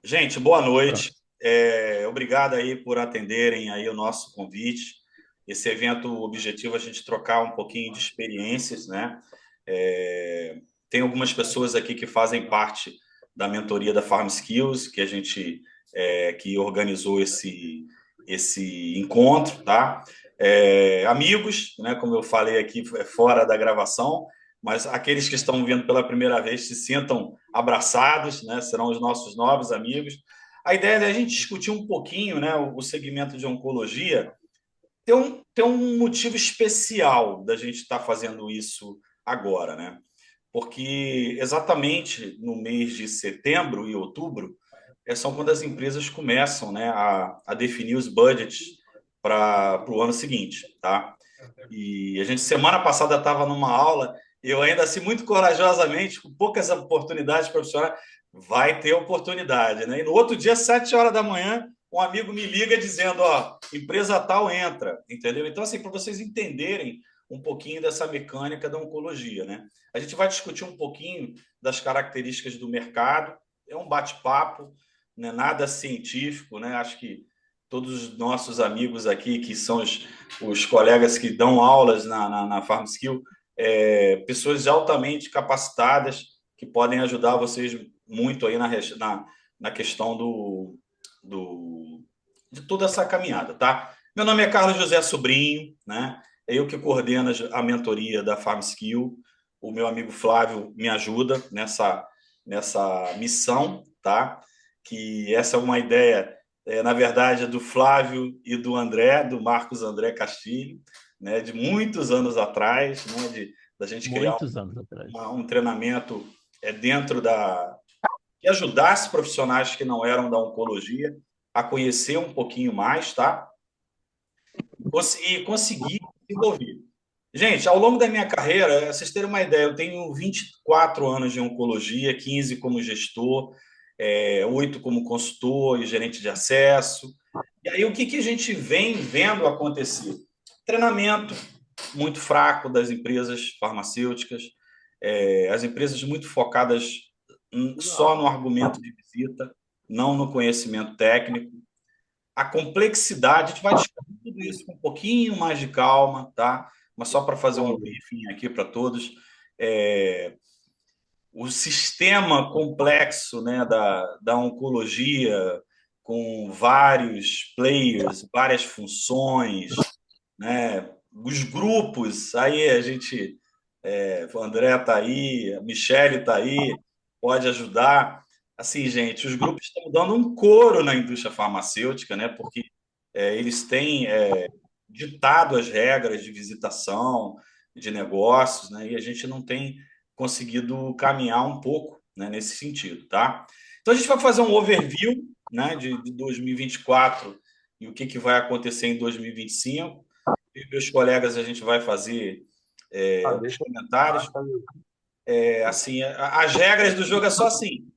Gente, boa noite. Pronto. Obrigado aí por atenderem aí o nosso convite. Esse evento, o objetivo é a gente trocar um pouquinho de experiências, né? É, Tem algumas pessoas aqui que fazem parte da mentoria da Farm Skills, que a gente que organizou esse encontro, tá? Amigos, né? Como eu falei aqui fora da gravação, mas aqueles que estão vindo pela primeira vez se sintam abraçados, né? Serão os nossos novos amigos. A ideia é a gente discutir um pouquinho, né, o segmento de oncologia. Tem um motivo especial da gente estar fazendo isso agora, né? Porque exatamente no mês de setembro e outubro são quando as empresas começam, né, a definir os budgets para o ano seguinte, tá? E a gente, semana passada, estava numa aula, eu ainda assim, muito corajosamente, com poucas oportunidades profissionais, vai ter oportunidade, né? E no outro dia, 7 horas da manhã, um amigo me liga dizendo, ó, empresa tal entra, entendeu? Então, assim, para vocês entenderem um pouquinho dessa mecânica da oncologia, né? A gente vai discutir um pouquinho das características do mercado, é um bate-papo, né? Nada científico, né? Acho que todos os nossos amigos aqui, que são os colegas que dão aulas na Farm Skill, pessoas altamente capacitadas que podem ajudar vocês muito aí na questão de toda essa caminhada, tá? Meu nome é Carlos José Sobrinho, né? É eu que coordeno a mentoria da Farm Skill. O meu amigo Flávio me ajuda nessa missão, tá? Que essa é uma ideia, na verdade, é do Flávio e do André, do Marcos André Castilho, né? De muitos anos atrás, né? Da gente criar Muitos anos atrás. um treinamento dentro que ajudasse profissionais que não eram da oncologia a conhecer um pouquinho mais, tá? E conseguir desenvolver. Gente, ao longo da minha carreira, vocês terem uma ideia, eu tenho 24 anos de oncologia, 15 como gestor, 8 como consultor e gerente de acesso. E aí, o que a gente vem vendo acontecer? Treinamento muito fraco das empresas farmacêuticas, as empresas muito focadas só no argumento de visita, não no conhecimento técnico. A complexidade, a gente vai discutir tudo isso com um pouquinho mais de calma, tá? Mas só para fazer um briefing aqui para todos, é, o sistema complexo, né, da oncologia, com vários players, várias funções, né? Os grupos, aí a gente, o André está aí, a Michele está aí, pode ajudar. Assim, gente, os grupos estão dando um coro na indústria farmacêutica, né? Porque eles têm ditado as regras de visitação, de negócios, né? E a gente não tem conseguido caminhar um pouco, né, nesse sentido, tá? Então a gente vai fazer um overview, né, de 2024 e o que vai acontecer em 2025. E meus colegas, a gente vai fazer uns comentários. Assim, as regras do jogo é só assim.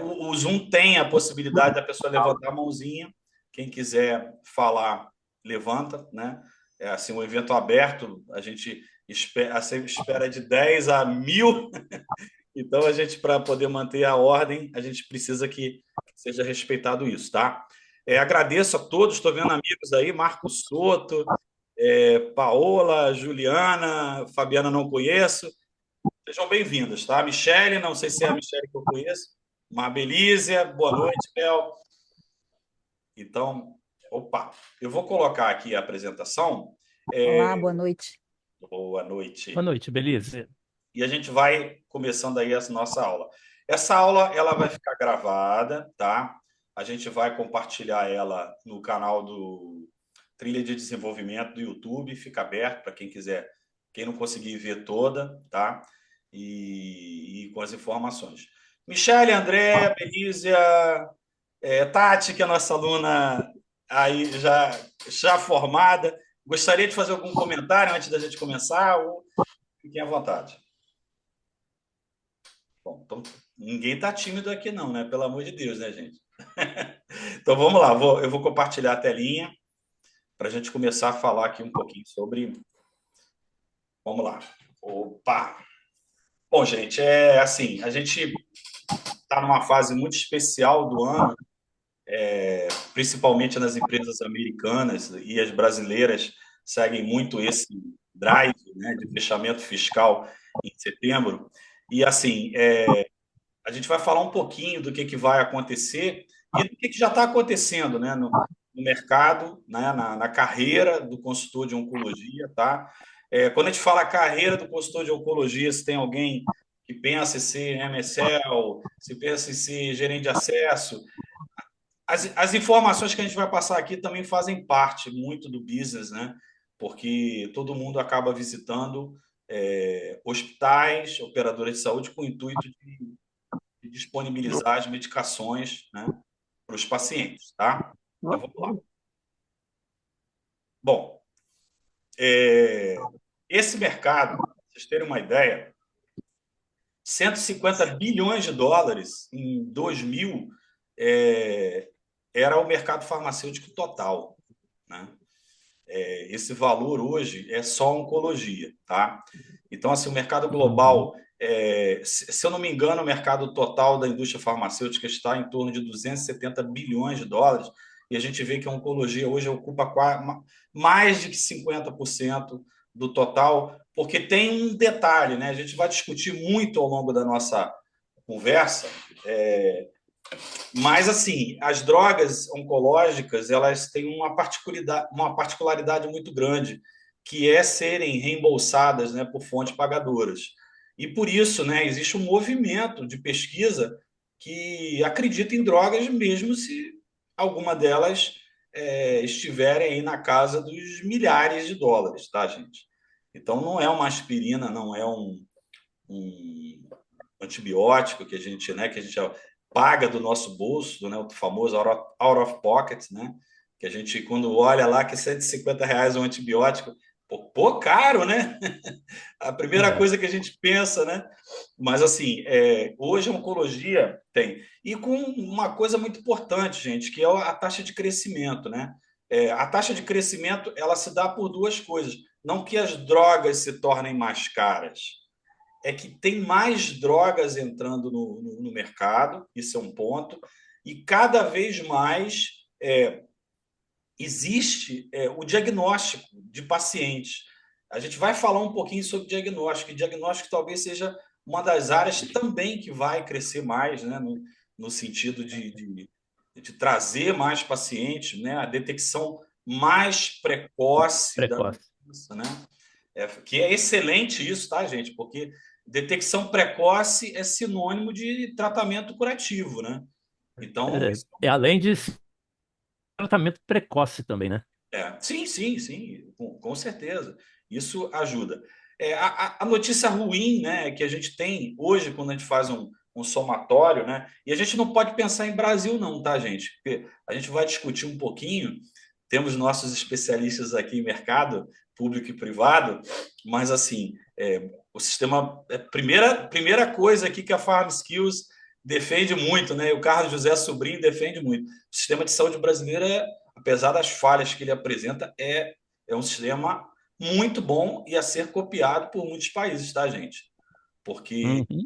O Zoom tem a possibilidade da pessoa levantar a mãozinha. Quem quiser falar, levanta, né? É assim, um evento aberto, a gente espera de 10 a 1.000. Então, a gente, para poder manter a ordem, a gente precisa que seja respeitado isso, tá? Agradeço a todos, estou vendo amigos aí, Marco Soto, Paola, Juliana, Fabiana não conheço. Sejam bem-vindas, tá? Michele, não sei se é a Michele que eu conheço. Marbelízia, boa noite, Bel. Então, opa, eu vou colocar aqui a apresentação. Olá, boa noite. Boa Boa noite. noite, beleza? E a gente vai começando aí essa nossa aula. Essa aula, ela vai ficar gravada, tá? A gente vai compartilhar ela no canal do Trilha de Desenvolvimento do YouTube, fica aberto para quem quiser, quem não conseguir ver toda, tá? E com as informações. Michele, André, Belízia, Tati, que é a nossa aluna aí já formada, gostaria de fazer algum comentário antes da gente começar? Ou fiquem à vontade. Bom, então, ninguém está tímido aqui não, né? Pelo amor de Deus, né, gente? Então vamos lá, eu vou compartilhar a telinha para a gente começar a falar aqui um pouquinho sobre. Vamos lá. Opa! Bom, gente, assim, a gente está numa fase muito especial do ano, principalmente nas empresas americanas, e as brasileiras seguem muito esse drive, né, de fechamento fiscal em setembro. E assim, a gente vai falar um pouquinho do que vai acontecer e do que já está acontecendo, né, no mercado, né, na carreira do consultor de oncologia, tá? Quando a gente fala carreira do consultor de oncologia, se tem alguém que pensa em ser MSL, se pensa em ser gerente de acesso, as informações que a gente vai passar aqui também fazem parte muito do business, né? Porque todo mundo acaba visitando hospitais, operadoras de saúde com o intuito de disponibilizar as medicações, né, para os pacientes, tá? Então vamos lá. Bom, esse mercado, para vocês terem uma ideia, 150 bilhões de dólares em 2000 era o mercado farmacêutico total, né? Esse valor hoje é só oncologia, tá? Então, assim, o mercado global, se eu não me engano, o mercado total da indústria farmacêutica está em torno de 270 bilhões de dólares, e a gente vê que a oncologia hoje ocupa mais de que 50% do total, porque tem um detalhe, né? A gente vai discutir muito ao longo da nossa conversa, mas, assim, as drogas oncológicas, elas têm uma particularidade muito grande, que é serem reembolsadas, né, por fontes pagadoras. E por isso, né, existe um movimento de pesquisa que acredita em drogas mesmo se alguma delas estiverem aí na casa dos milhares de dólares, tá, gente? Então, não é uma aspirina, não é um antibiótico que a gente paga do nosso bolso, né, o famoso out of pocket, né, que a gente, quando olha lá que R$ 150 um antibiótico, pô, caro, né? A primeira coisa que a gente pensa, né? Mas, assim, hoje a oncologia tem. E com uma coisa muito importante, gente, que é a taxa de crescimento, né? A taxa de crescimento, ela se dá por duas coisas. Não que as drogas se tornem mais caras, é que tem mais drogas entrando no mercado, isso é um ponto, e cada vez mais existe o diagnóstico de pacientes. A gente vai falar um pouquinho sobre diagnóstico, e diagnóstico talvez seja uma das áreas também que vai crescer mais, né, no sentido de trazer mais pacientes, né, a detecção mais precoce da doença, né? Que é excelente isso, tá, gente? Porque detecção precoce é sinônimo de tratamento curativo, né? Então, isso Além de tratamento precoce também, né? sim, sim, sim, com certeza. Isso ajuda. A notícia ruim, né, que a gente tem hoje quando a gente faz um somatório, né? E a gente não pode pensar em Brasil, não, tá, gente? Porque a gente vai discutir um pouquinho. Temos nossos especialistas aqui em mercado público e privado, mas assim, o sistema, primeira coisa aqui que a Farm Skills defende muito, né? E o Carlos José Sobrinho defende muito. O sistema de saúde brasileiro, apesar das falhas que ele apresenta, é um sistema muito bom e a ser copiado por muitos países, tá, gente? Porque Uhum.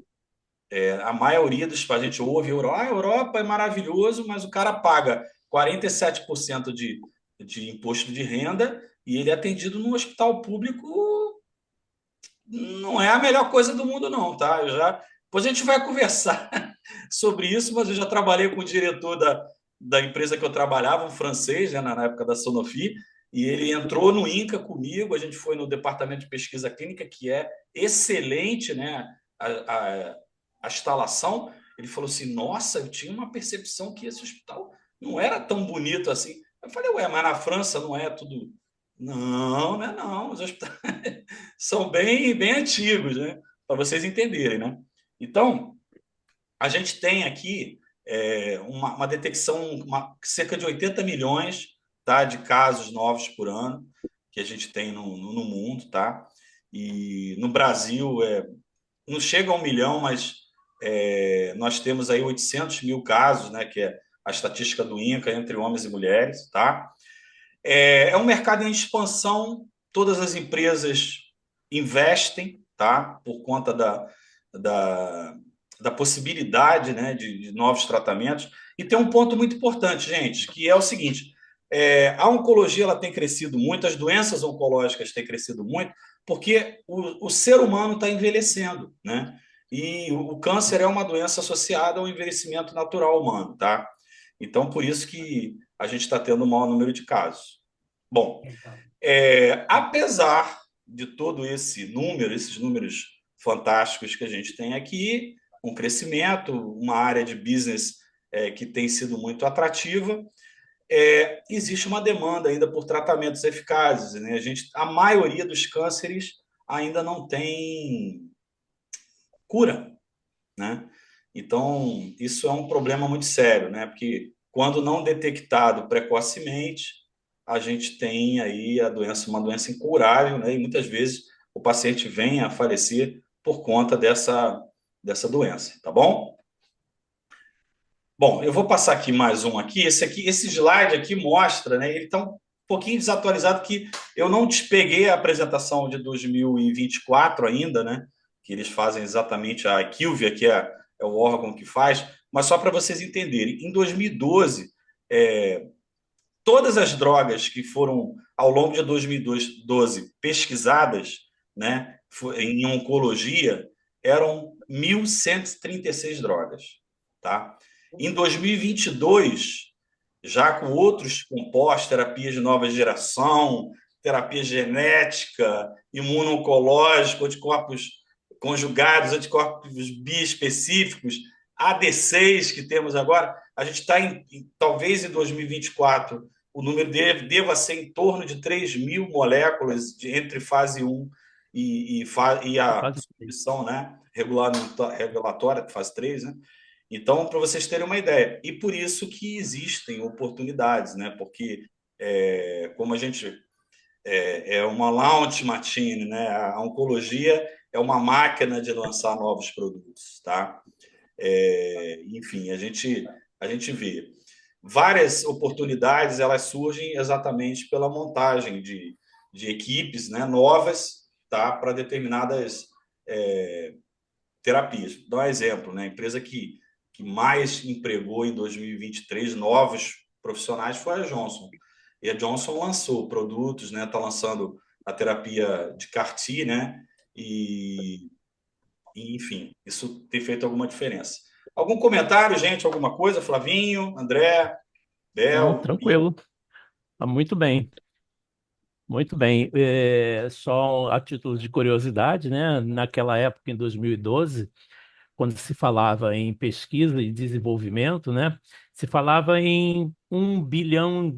a maioria dos países, a gente ouve a Europa é maravilhoso, mas o cara paga 47% de imposto de renda e ele é atendido no hospital público. Não é a melhor coisa do mundo, não, tá? Depois a gente vai conversar sobre isso, mas eu já trabalhei com o diretor da empresa que eu trabalhava, um francês, né, na época da Sanofi, e ele entrou no INCA comigo, a gente foi no departamento de pesquisa clínica, que é excelente, né, a instalação. Ele falou assim, nossa, eu tinha uma percepção que esse hospital não era tão bonito assim. Eu falei, ué, mas na França não é tudo... Não, não é não, os hospitais são bem, bem antigos, né? Para vocês entenderem, né? Então, a gente tem aqui uma detecção, cerca de 80 milhões, tá, de casos novos por ano que a gente tem no mundo, tá? E no Brasil não chega a 1 milhão, mas nós temos aí 800 mil casos, né? Que é a estatística do INCA entre homens e mulheres, tá? É um mercado em expansão, todas as empresas investem, tá? Por conta da da possibilidade, né, de novos tratamentos. E tem um ponto muito importante, gente, que é o seguinte: a oncologia ela tem crescido muito, as doenças oncológicas têm crescido muito, porque o ser humano está envelhecendo, né? E o câncer é uma doença associada ao envelhecimento natural humano, tá? Então, por isso que a gente está tendo um maior número de casos. Bom, apesar de todo esse número, esses números fantásticos que a gente tem aqui, um crescimento, uma área de business que tem sido muito atrativa, existe uma demanda ainda por tratamentos eficazes, né? A maioria dos cânceres ainda não tem cura, né? Então, isso é um problema muito sério, né? Porque quando não detectado precocemente, a gente tem aí a doença, uma doença incurável, né? E muitas vezes o paciente vem a falecer por conta dessa doença, tá bom? Bom, eu vou passar aqui mais um aqui. Esse slide aqui mostra, né? Ele está um pouquinho desatualizado que eu não despeguei a apresentação de 2024 ainda, né? Que eles fazem exatamente a IQVIA, que é o órgão que faz, mas só para vocês entenderem, em 2012, todas as drogas que foram ao longo de 2012 pesquisadas, né, em oncologia, eram 1.136 drogas, tá? Em 2022, já com outros compostos, terapias de nova geração, terapia genética, imuno-oncológico, anticorpos conjugados, anticorpos biespecíficos, ADCs que temos agora, a gente está talvez em 2024, o número deva ser em torno de 3.000 moléculas entre fase 1 e a Quase. submissão, né, regulatória, fase 3, né? Então, para vocês terem uma ideia, e por isso que existem oportunidades, né? Porque como a gente é uma launch machine, né? A oncologia é uma máquina de lançar novos produtos, tá? Enfim, a gente vê várias oportunidades, elas surgem exatamente pela montagem de equipes, né, novas, tá, para determinadas terapias. Vou dar um exemplo, né? A empresa que mais empregou em 2023 novos profissionais foi a Johnson. E a Johnson lançou produtos, né? Está lançando a terapia de CAR-T, né? Enfim, isso tem feito alguma diferença. Algum comentário, gente? Alguma coisa? Flavinho, André, Não, Bel, Bia? tranquilo. Tá muito bem. Muito bem. Só a título de curiosidade, né? Naquela época, em 2012, quando se falava em pesquisa e desenvolvimento, né? Se falava em US$ 1 bilhão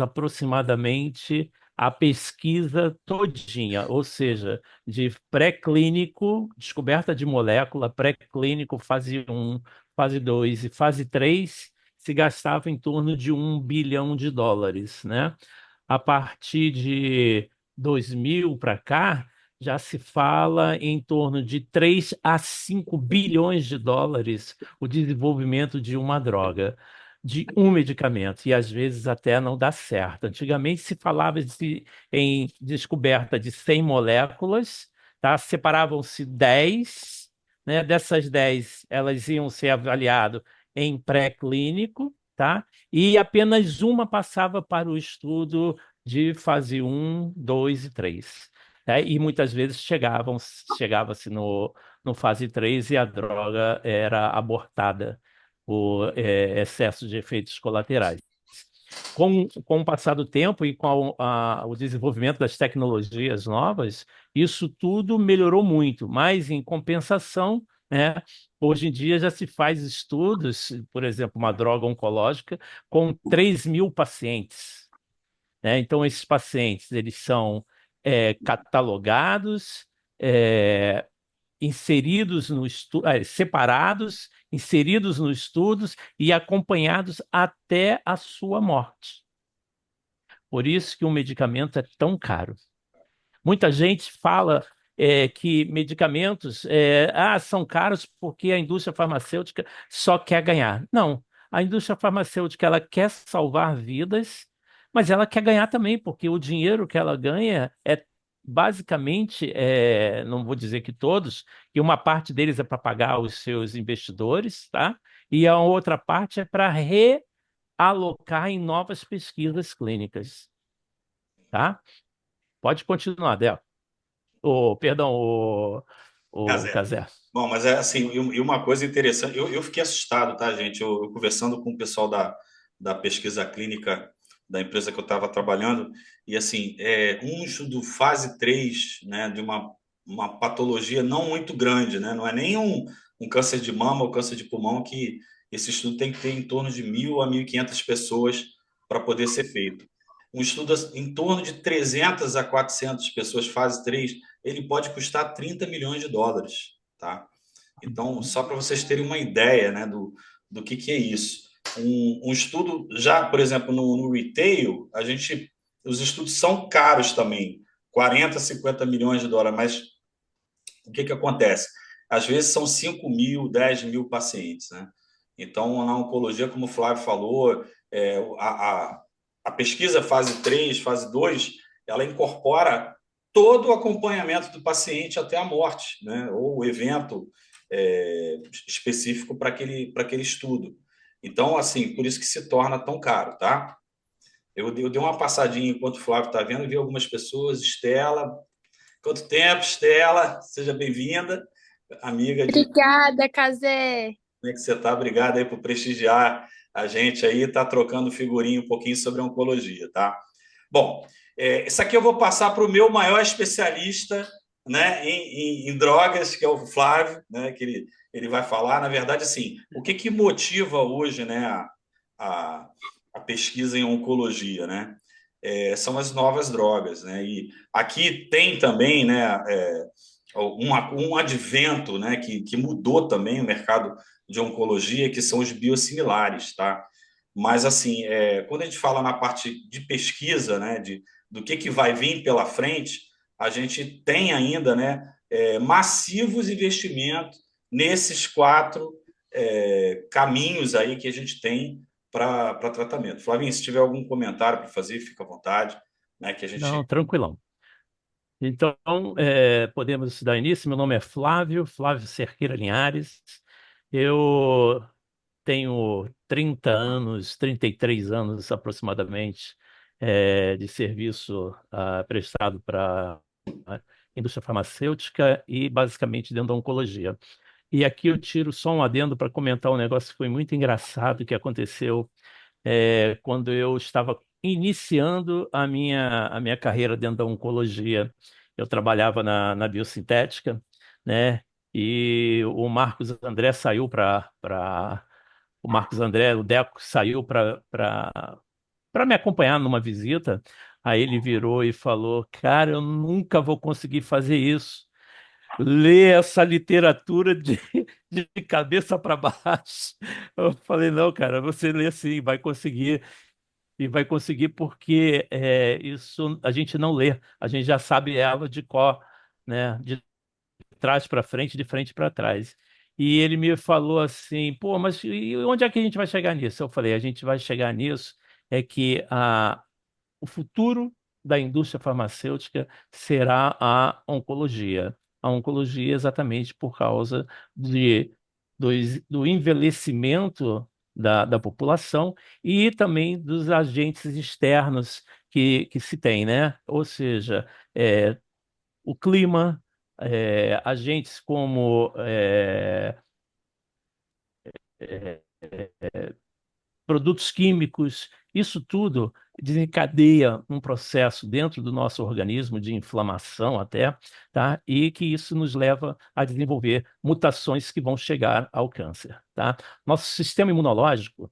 aproximadamente a pesquisa todinha, ou seja, de pré-clínico, descoberta de molécula, pré-clínico, fase 1, fase 2 e fase 3, se gastava em torno de US$ 1 bilhão, né? A partir de 2000 para cá, já se fala em torno de 3 a 5 bilhões de dólares o desenvolvimento de uma droga, de um medicamento, e às vezes até não dá certo. Antigamente se falava em descoberta de 100 moléculas, tá? Separavam-se 10, né? Dessas 10, elas iam ser avaliadas em pré-clínico, tá? E apenas uma passava para o estudo de fase 1, 2 e 3. Né? E muitas vezes chegava-se no fase 3 e a droga era abortada por excesso de efeitos colaterais. Com o passar do tempo e com o desenvolvimento das tecnologias novas, isso tudo melhorou muito, mas em compensação, né, hoje em dia já se faz estudos, por exemplo, uma droga oncológica com 3.000 pacientes, né? Então, esses pacientes, eles são catalogados, é, inseridos no estudo, separados, inseridos nos estudos e acompanhados até a sua morte. Por isso que o medicamento é tão caro. Muita gente fala que medicamentos são caros porque a indústria farmacêutica só quer ganhar. Não, a indústria farmacêutica ela quer salvar vidas, mas ela quer ganhar também, porque o dinheiro que ela ganha é basicamente, não vou dizer que todos, que uma parte deles é para pagar os seus investidores, tá? E a outra parte é para realocar em novas pesquisas clínicas, tá? Pode continuar, Del. Perdão, o Casé. Cazé. Bom, mas é assim, e uma coisa interessante, eu fiquei assustado, tá, gente? Eu conversando com o pessoal da pesquisa clínica da empresa que eu estava trabalhando, e assim, um estudo fase 3, né, de uma patologia não muito grande, né? Não é nem um câncer de mama ou câncer de pulmão, que esse estudo tem que ter em torno de 1.000 a 1.500 pessoas para poder ser feito. Um estudo em torno de 300 a 400 pessoas, fase 3, ele pode custar US$ 30 milhões, tá? Então, só para vocês terem uma ideia, né, do que é isso. Um estudo, já, por exemplo, no retail, os estudos são caros também, 40, US$ 50 milhões, mas o que acontece? Às vezes são 5.000, 10.000 pacientes, né? Então, na oncologia, como o Flávio falou, a pesquisa fase 3, fase 2, ela incorpora todo o acompanhamento do paciente até a morte, né? Ou o evento específico para aquele estudo. Então, assim, por isso que se torna tão caro, tá? Eu dei uma passadinha enquanto o Flávio está vendo, vi algumas pessoas, Estela. Quanto tempo, Estela? Seja bem-vinda, amiga de. Obrigada, Casé. Como é que você está? Obrigado aí por prestigiar a gente aí, tá trocando figurinha um pouquinho sobre oncologia, tá? Bom, isso aqui eu vou passar para o meu maior especialista, né, em drogas, que é o Flávio, né, que ele vai falar. Na verdade, assim, o que motiva hoje, né, a, a pesquisa em oncologia, né? São as novas drogas, né? E aqui tem também, né, um advento, né, que mudou também o mercado de oncologia, que são os biosimilares, tá? Mas, assim, quando a gente fala na parte de pesquisa, né, do que vai vir pela frente, a gente tem ainda, né, massivos investimentos nesses quatro caminhos aí que a gente tem para tratamento. Flavinho, se tiver algum comentário para fazer, fica à vontade, né, que a Não, gente. tranquilão. Então, podemos dar início. Meu nome é Flávio Cerqueira Linhares. Eu tenho 30 anos, 33 anos aproximadamente, de serviço prestado para a indústria farmacêutica e basicamente dentro da oncologia. E aqui eu tiro só um adendo para comentar um negócio que foi muito engraçado que aconteceu quando eu estava iniciando a minha carreira dentro da oncologia. Eu trabalhava na biosintética, né? E o Marcos André, o Deco, saiu para me acompanhar numa visita. Aí ele virou e falou: Cara, eu nunca vou conseguir fazer isso. Ler essa literatura de cabeça para baixo. Eu falei: Não, cara, você lê sim, vai conseguir. E vai conseguir porque isso a gente não lê, a gente já sabe ela de cor, né? De trás para frente, de frente para trás. E ele me falou assim, pô, mas e onde é que a gente vai chegar nisso? Eu falei, a gente vai chegar nisso é que o futuro da indústria farmacêutica será a oncologia. A oncologia exatamente por causa do envelhecimento da população e também dos agentes externos que se tem, né? Ou seja, o clima, agentes como é, produtos químicos, isso tudo desencadeia um processo dentro do nosso organismo de inflamação até, tá? E que isso nos leva a desenvolver mutações que vão chegar ao câncer, tá? Nosso sistema imunológico,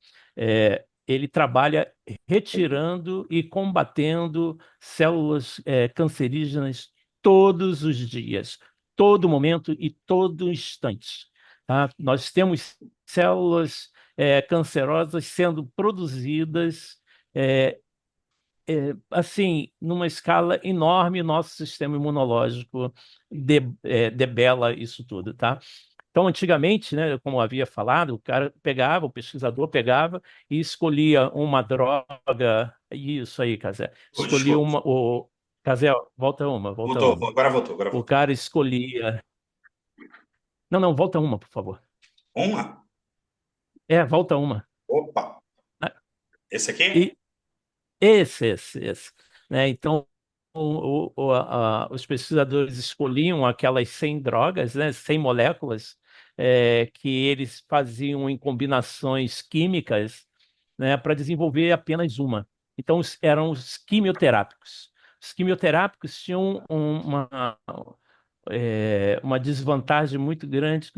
ele trabalha retirando e combatendo células cancerígenas todos os dias, todo momento e todo instante, tá? Nós temos células cancerosas sendo produzidas é, assim, numa escala enorme, nosso sistema imunológico debela isso tudo, tá? Então, antigamente, né, como eu havia falado, o pesquisador pegava e escolhia uma droga, isso aí, Casé, Oh, escolhia desculpa. Casel, volta uma, volta Voltou, uma. agora voltou, agora O voltou. cara escolhia. Não, não, volta uma, por favor. Uma? Volta uma. Opa! Ah, Esse aqui? E esse, né? Então, os pesquisadores escolhiam aquelas 100 drogas, né? 100 moléculas, que eles faziam em combinações químicas, né? Para desenvolver apenas uma. Então, eram os quimioterápicos. Os quimioterápicos tinham uma desvantagem muito grande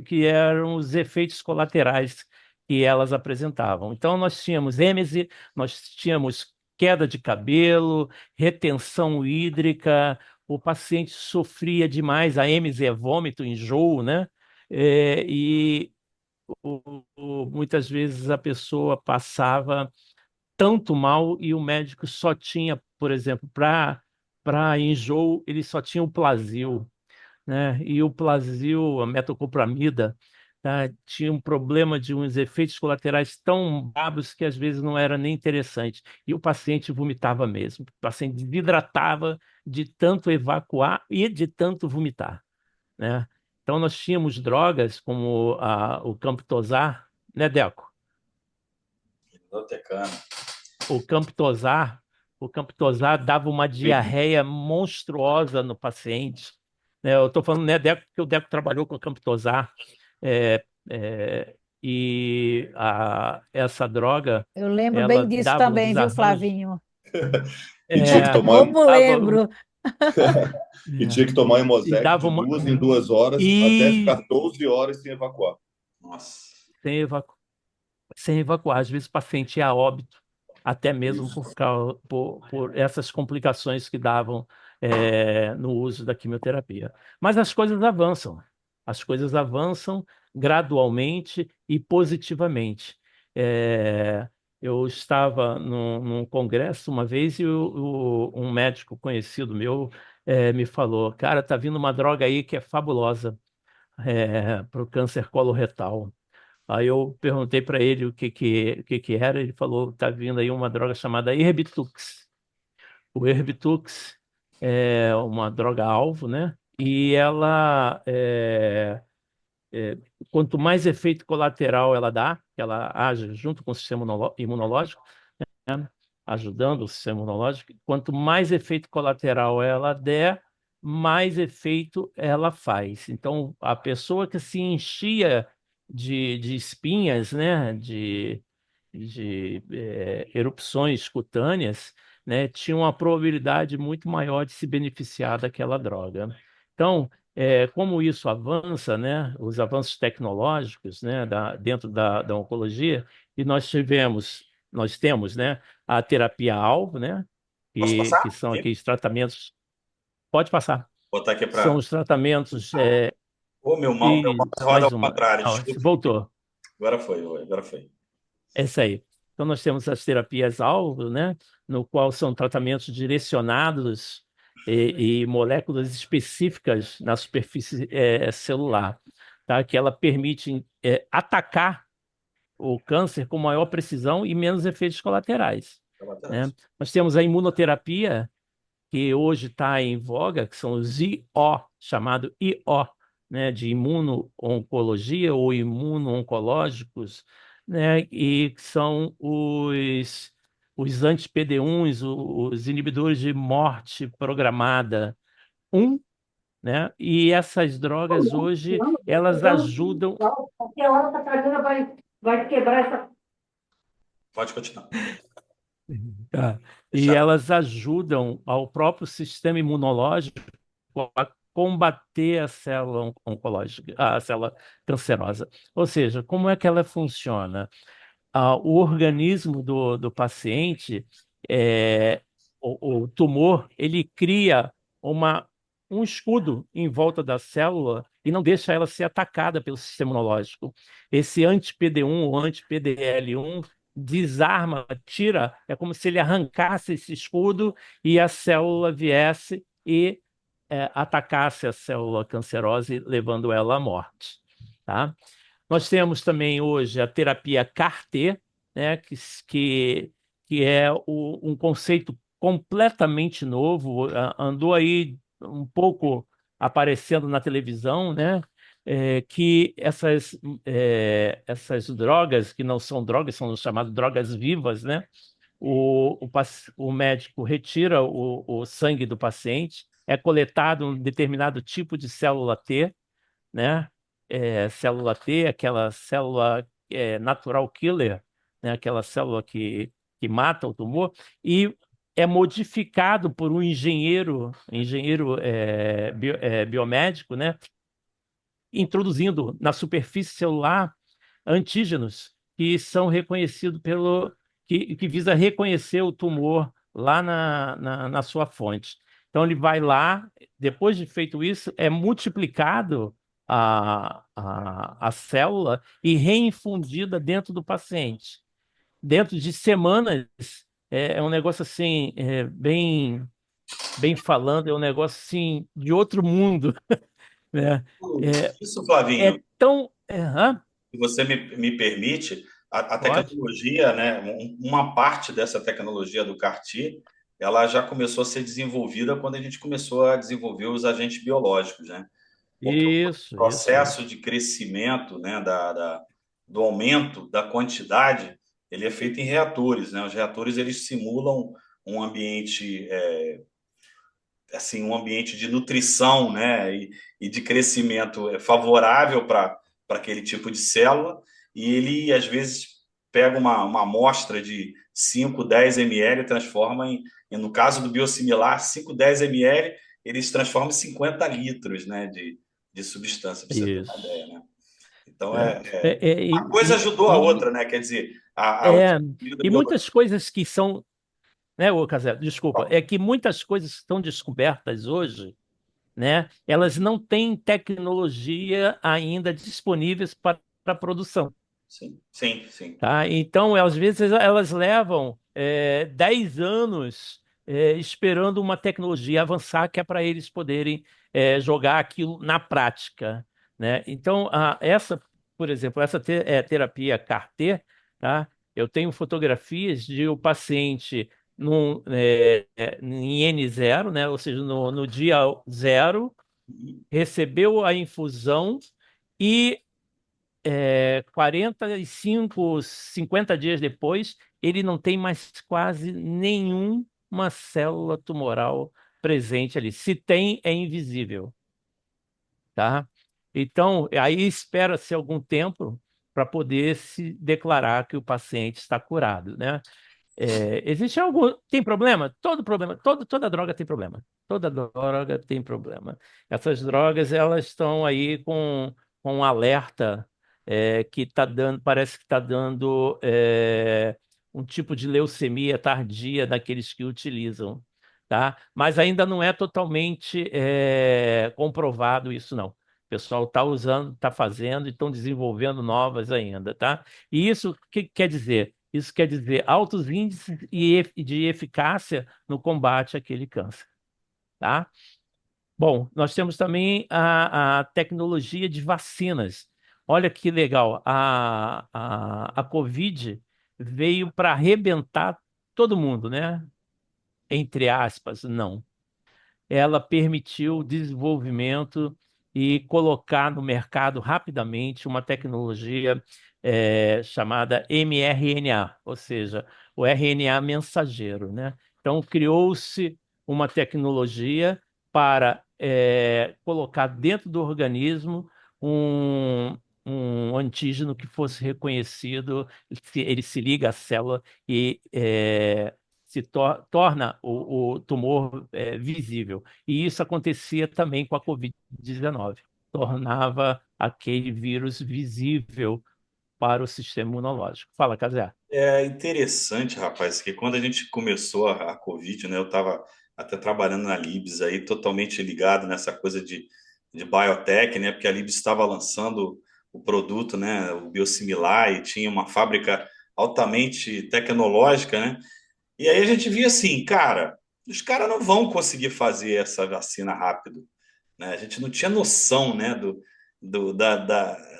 que eram os efeitos colaterais que elas apresentavam. Então, nós tínhamos êmese, nós tínhamos queda de cabelo, retenção hídrica, o paciente sofria demais, a êmese é vômito, enjoo, né? E muitas vezes a pessoa passava tanto mal e o médico só tinha, por exemplo, para enjoo, ele só tinha o Plasil, né? E o Plasil, a metoclopramida, tá? Tinha um problema de uns efeitos colaterais tão bravos que às vezes não era nem interessante. E o paciente vomitava mesmo. O paciente desidratava de tanto evacuar e de tanto vomitar, né? Então nós tínhamos drogas como o Camptosar, né, Deco? Dotecana. O Camptosar, o Camptosar dava uma diarreia monstruosa no paciente, né? Eu estou falando, né, Deco, porque o Deco trabalhou com o Camptosar, e essa droga, Eu lembro bem ela disso dava um também, viu, desarranjo, Flavinho? E tinha que é, tomar, Como dava, um- lembro? e é, tinha que tomar e Hemosec dava de uma, 2 em 2 horas até e ficar 12 horas sem evacuar. Nossa. sem sem evacuar. Às vezes o paciente ia a óbito, até mesmo Isso. por essas complicações que davam no uso da quimioterapia. Mas as coisas avançam gradualmente e positivamente. É, eu estava num congresso uma vez e um médico conhecido meu me falou, cara, tá vindo uma droga aí que é fabulosa para o câncer coloretal. Aí eu perguntei para ele o que era, ele falou, tá vindo aí uma droga chamada Erbitux. O Erbitux é uma droga-alvo, né? E ela, quanto mais efeito colateral ela dá, ela age junto com o sistema imunológico, né? Ajudando o sistema imunológico, quanto mais efeito colateral ela der, mais efeito ela faz. Então, a pessoa que se enchia de espinhas, né, de erupções cutâneas, né, tinha uma probabilidade muito maior de se beneficiar daquela droga. Então, como isso avança, né, os avanços tecnológicos, né, dentro da oncologia, e nós temos, né, a terapia-alvo, né, Posso que passar? são Aqui? aqueles tratamentos. Pode passar. Vou botar aqui São para. os tratamentos. Ô, meu E mouse roda mais ao uma. contrário, Não, desculpa. voltou. Agora foi, agora foi. É isso aí. Então, nós temos as terapias-alvo, né, no qual são tratamentos direcionados e moléculas específicas na superfície celular, tá? Que ela permite atacar o câncer com maior precisão e menos efeitos colaterais, Tá bom, né? atrás. Nós temos a imunoterapia, que hoje está em voga, que são os IO, chamado IO, né, de imuno-oncologia ou imuno-oncológicos, né, e que são os anti-PD1s, os inibidores de morte programada um, né, e essas drogas hoje, elas ajudam. Qualquer hora essa cadeira vai quebrar essa. Pode continuar. Tá. E Deixar. elas ajudam ao próprio sistema imunológico a combater a célula oncológica, a célula cancerosa. Ou seja, como é que ela funciona? O organismo do paciente, é, o tumor, ele cria um escudo em volta da célula e não deixa ela ser atacada pelo sistema imunológico. Esse anti-PD1 ou anti-PDL1 desarma, tira, é como se ele arrancasse esse escudo e a célula viesse e atacasse a célula cancerosa, levando ela à morte. Tá? Nós temos também hoje a terapia CAR-T, né, que é um conceito completamente novo, andou aí um pouco aparecendo na televisão, né? Que essas drogas, que não são drogas, são chamadas drogas vivas, né? O médico retira o sangue do paciente, é coletado um determinado tipo de célula T, né? Célula T, aquela célula natural killer, né? Aquela célula que mata o tumor, e é modificado por um engenheiro biomédico, né? Introduzindo na superfície celular antígenos que são reconhecidos que visa reconhecer o tumor lá na sua fonte. Então ele vai lá, depois de feito isso, é multiplicado a célula e reinfundida dentro do paciente. Dentro de semanas, é um negócio assim, bem falando, é um negócio assim de outro mundo, né? É, Isso, Flavinho, é tão. Hã? se você me permite, a Pode? tecnologia, né, uma parte dessa tecnologia do CAR-T, ela já começou a ser desenvolvida quando a gente começou a desenvolver os agentes biológicos, né? Porque o Isso. processo de crescimento, né, do aumento da quantidade, ele é feito em reatores, né? Os reatores eles simulam um ambiente assim, um ambiente de nutrição, né, e de crescimento favorável para aquele tipo de célula, e ele, às vezes, pega uma amostra de 5, 10 ml e transforma no caso do biosimilar, 5, 10 ml, eles transformam em 50 litros, né, de substância, para você ter uma Isso. ideia, né? Então, É. uma coisa ajudou a outra, né? Quer dizer, o É, desenvolvimento da e biologia. muitas coisas que são, né, ô Casé, desculpa, Ó, é que muitas coisas que estão descobertas hoje, né, elas não têm tecnologia ainda disponíveis para produção. sim, sim, sim. Tá? Então, às vezes, elas levam 10 anos esperando uma tecnologia avançar que é para eles poderem jogar aquilo na prática, né? Então, por exemplo, essa terapia CAR-T, tá? Eu tenho fotografias de o paciente em N0, né? Ou seja, no dia zero, recebeu a infusão e 45, 50 dias depois, ele não tem mais quase nenhuma célula tumoral presente ali. Se tem, é invisível, tá? Então, aí espera-se algum tempo para poder se declarar que o paciente está curado, né? Existe algum. Tem problema? Todo problema, toda droga tem problema. Toda droga tem problema. Essas drogas, elas estão aí com um alerta que está dando, parece que está dando um tipo de leucemia tardia naqueles que utilizam, tá? Mas ainda não é totalmente comprovado isso, não. O pessoal está usando, está fazendo e estão desenvolvendo novas ainda, tá? E isso o que quer dizer? Isso quer dizer altos índices de eficácia no combate àquele câncer, tá? Bom, nós temos também a tecnologia de vacinas. Olha que legal, a Covid veio para arrebentar todo mundo, né? Entre aspas, não, ela permitiu o desenvolvimento e colocar no mercado rapidamente uma tecnologia chamada mRNA, ou seja, o RNA mensageiro, né? Então, criou-se uma tecnologia para colocar dentro do organismo um antígeno que fosse reconhecido, ele se liga à célula e torna o tumor visível. E isso acontecia também com a Covid-19, tornava aquele vírus visível para o sistema imunológico. Fala, Casé. É interessante, rapaz, que quando a gente começou a Covid, né, eu estava até trabalhando na Libs aí, totalmente ligado nessa coisa de biotech, né, porque a Libs estava lançando o produto, né, o biosimilar, e tinha uma fábrica altamente tecnológica, né, e aí a gente via assim, cara, os caras não vão conseguir fazer essa vacina rápido, né, a gente não tinha noção, né,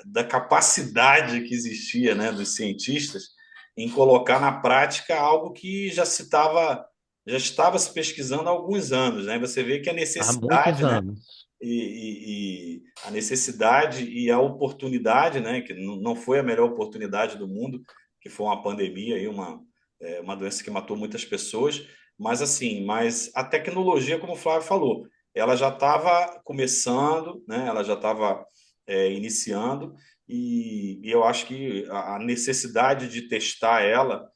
da capacidade que existia, né, dos cientistas em colocar na prática algo que já se estava já estava se pesquisando há alguns anos, né? Você vê que a Há muitos necessidade, né? anos. E a necessidade e a oportunidade, né? Que não foi a melhor oportunidade do mundo, que foi uma pandemia e uma doença que matou muitas pessoas, mas assim, mas a tecnologia, como o Flávio falou, ela já estava começando, né? Ela já estava iniciando e eu acho que a necessidade de testar ela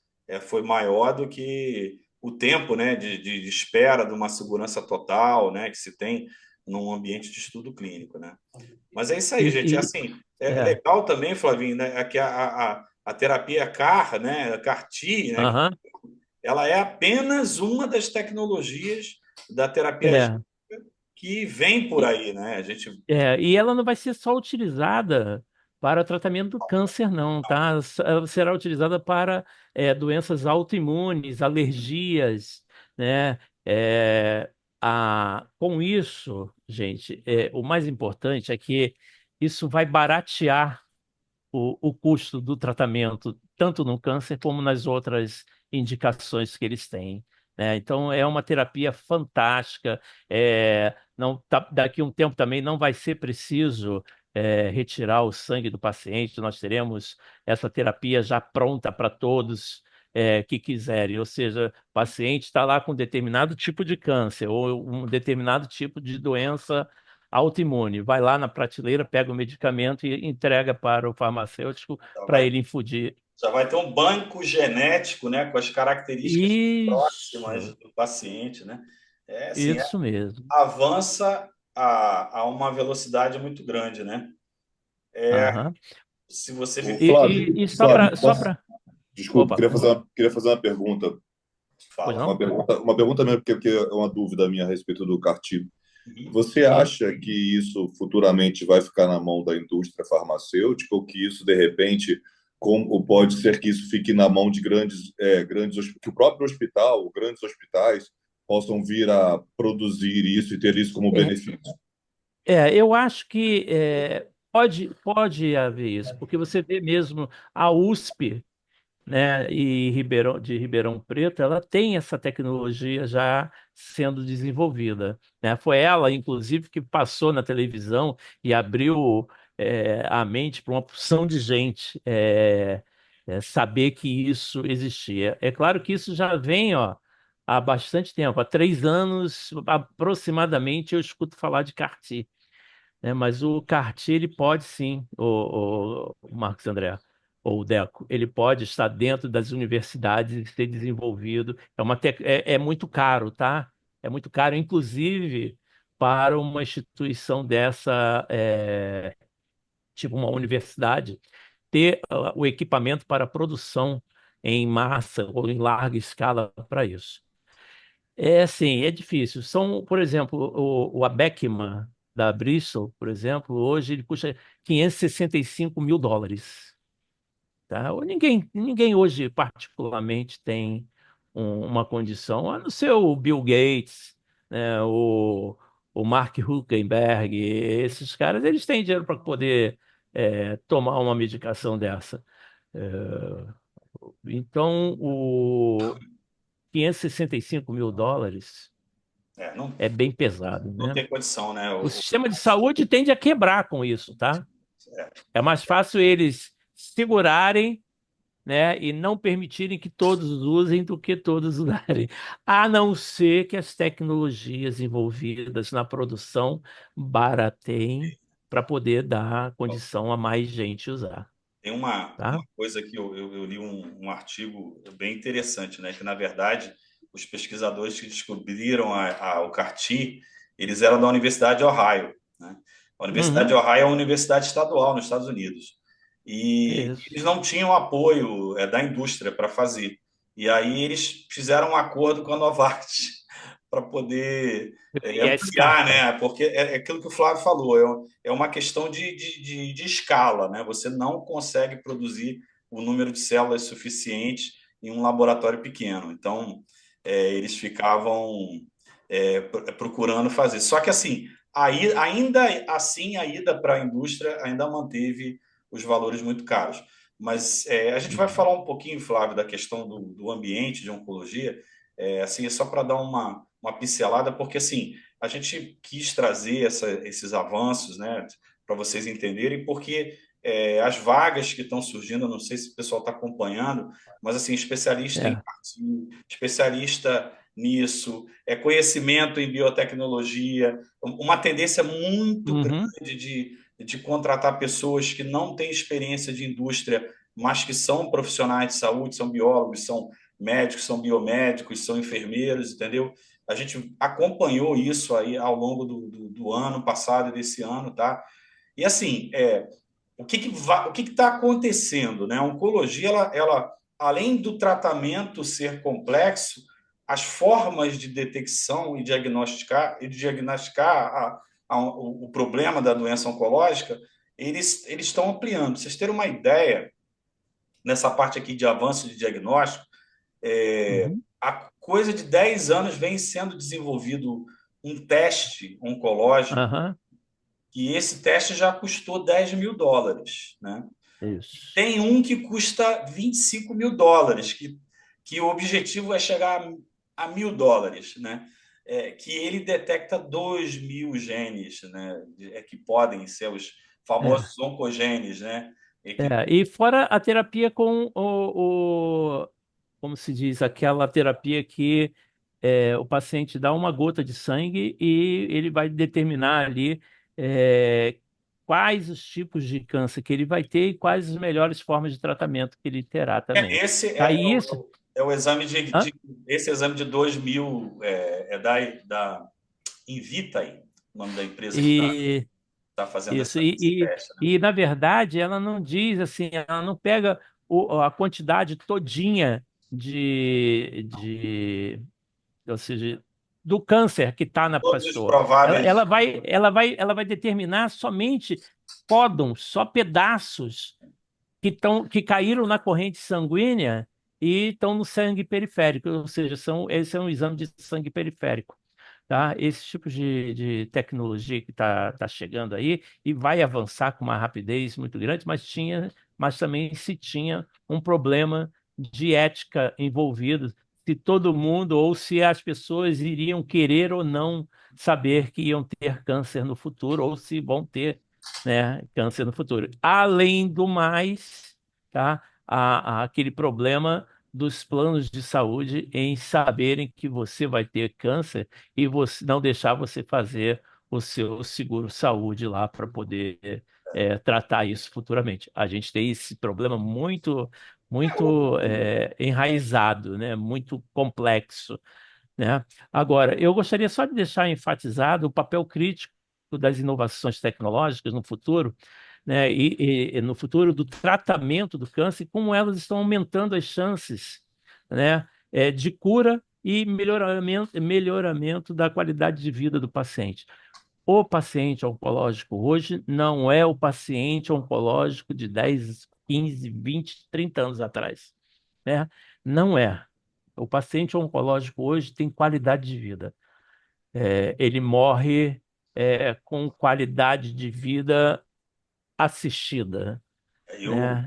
foi maior do que o tempo, né, de espera de uma segurança total, né, que se tem num ambiente de estudo clínico, né? Mas é isso aí, E, gente. É e- assim, é é, legal também, Flavinho, né, é que a terapia CAR, né, CAR-T, né, aham, ela é apenas uma das tecnologias da terapia é. que vem por aí, né? A gente E ela não vai ser só utilizada para o tratamento do câncer, não, tá? Ela será utilizada para doenças autoimunes, alergias, né? É, com isso, gente, o mais importante é que isso vai baratear o custo do tratamento, tanto no câncer como nas outras indicações que eles têm, né? Então, é uma terapia fantástica. Não, daqui a um tempo também não vai ser preciso retirar o sangue do paciente, nós teremos essa terapia já pronta para todos. Que quiserem, ou seja, o paciente está lá com determinado tipo de câncer ou um determinado tipo de doença autoimune. Vai lá na prateleira, pega o medicamento e entrega para o farmacêutico já para vai, ele infundir. já vai ter um banco genético, né, com as características próximas Isso, do paciente, né? É assim, isso mesmo. avança a uma velocidade muito grande, né? Aham. Se você Ô, me E Flávio, só Flávio, para, só posso... para, Desculpa, opa, queria fazer uma pergunta. pois fala, não? Uma pergunta mesmo, porque é uma dúvida minha a respeito do CAR-T. uhum. Você acha que isso futuramente vai ficar na mão da indústria farmacêutica ou que isso, de repente, ou pode ser que isso fique na mão de que o próprio hospital, grandes hospitais, possam vir a produzir isso e ter isso como É, benefício? eu acho que pode haver isso, porque você vê mesmo a USP, né, de Ribeirão Preto, ela tem essa tecnologia já sendo desenvolvida, né? Foi ela, inclusive, que passou na televisão e abriu a mente para uma porção de gente saber que isso existia. É claro que isso já vem, ó, há bastante tempo, há 3 anos aproximadamente, eu escuto falar de CAR-T, né? Mas o CAR-T, ele pode sim, o Marcos André, ou o Deco, ele pode estar dentro das universidades e ser desenvolvido. É muito caro, tá? É muito caro, inclusive, para uma instituição dessa, tipo uma universidade, ter o equipamento para produção em massa ou em larga escala para isso. É assim, é difícil. Por exemplo, o Abecma da Bristol, por exemplo, hoje ele custa 565 mil dólares. Tá? Ninguém hoje particularmente tem uma condição, a não ser o Bill Gates, né, o Mark Zuckerberg, esses caras, eles têm dinheiro para poder tomar uma medicação dessa. É, então, o 565 mil dólares Não, é bem pesado, não né? tem condição, né? O sistema de saúde tende a quebrar com isso, tá? É mais fácil eles segurarem, né, e não permitirem que todos usem do que todos usarem, a não ser que as tecnologias envolvidas na produção barateiem para poder dar condição a mais gente usar, Tem uma tá? coisa que eu li um artigo bem interessante, né? Que na verdade os pesquisadores que descobriram o CAR-T, eles eram da Universidade de Ohio, né? A Universidade de Uhum, Ohio é uma universidade estadual nos Estados Unidos e isso. eles não tinham apoio da indústria para fazer. E aí eles fizeram um acordo com a Novartis para poder E a ampliar, Scarpa. né? Porque é aquilo que o Flávio falou, é uma questão de escala, né? Você não consegue produzir o número de células suficientes em um laboratório pequeno. Então, eles ficavam procurando fazer. Só que, assim, ainda assim, a ida para a indústria ainda manteve os valores muito caros. Mas a gente vai Uhum. falar um pouquinho, Flávio, da questão do ambiente de oncologia. assim, é só para dar uma pincelada, porque assim, a gente quis trazer esses avanços, né, para vocês entenderem, porque as vagas que estão surgindo, eu não sei se o pessoal está acompanhando, mas assim, especialista em É. especialista nisso, conhecimento em biotecnologia, uma tendência muito Uhum. grande de contratar pessoas que não têm experiência de indústria, mas que são profissionais de saúde, são biólogos, são médicos, são biomédicos, são enfermeiros, entendeu? A gente acompanhou isso aí ao longo do ano passado e desse ano, tá? E assim, o que está acontecendo, né? A oncologia, além do tratamento ser complexo, as formas de detecção e diagnosticar o problema da doença oncológica, eles estão ampliando. Pra vocês terem uma ideia, nessa parte aqui de avanço de diagnóstico, Uhum. há coisa de 10 anos vem sendo desenvolvido um teste oncológico, Aham. que esse teste já custou US$ 10.000, né? Isso. Tem um que custa US$ 25.000, que o objetivo é chegar a US$ 1.000, né? Que ele detecta 2.000 genes, né? Que podem ser os É. famosos oncogenes, né? Que E fora a terapia com como se diz, aquela terapia que o paciente dá uma gota de sangue e ele vai determinar ali é, quais os tipos de câncer que ele vai ter e quais as melhores formas de tratamento que ele terá também. esse Tá, e isso? é o exame Hã? esse exame de 2.000 é da Invitae, o nome da empresa que E tá fazendo isso, esse teste, né? na verdade ela não diz assim, ela não pega a quantidade todinha ou seja, do câncer que está na Todos os pessoa. Ela, prováveis. ela vai determinar somente códons, só pedaços que caíram na corrente sanguínea e estão no sangue periférico, ou seja, esse é um exame de sangue periférico. Tá? Esse tipo de tecnologia que está chegando aí e vai avançar com uma rapidez muito grande, mas também se tinha um problema de ética envolvido, se todo mundo ou se as pessoas iriam querer ou não saber que iam ter câncer no futuro ou se vão ter, né, câncer no futuro. Além do mais, tá? Há aquele problema dos planos de saúde em saberem que você vai ter câncer e você não deixar você fazer o seu seguro-saúde lá para poder tratar isso futuramente. A gente tem esse problema muito enraizado, né? Muito complexo, né? Agora, eu gostaria só de deixar enfatizado o papel crítico das inovações tecnológicas no futuro, né? E no futuro do tratamento do câncer, e como elas estão aumentando as chances, né? De cura e melhoramento da qualidade de vida do paciente. O paciente oncológico hoje não é o paciente oncológico de 10, 15, 20, 30 anos atrás, né? Não é. O paciente oncológico hoje tem qualidade de vida. Ele morre com qualidade de vida assistida, Eu, né?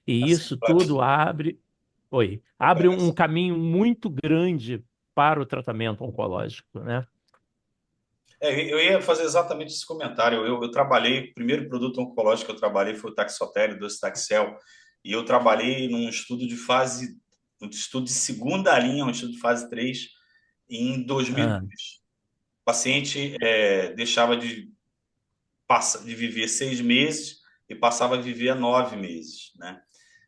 E assim, isso tudo abre um caminho muito grande para o tratamento oncológico, né? eu ia fazer exatamente esse comentário. Eu trabalhei, o primeiro produto oncológico que eu trabalhei foi o Taxotere, docetaxel, e eu trabalhei um estudo de segunda linha, um estudo de fase 3 em Ah, 2002. O paciente deixava de viver 6 meses e passava a viver 9 meses, né?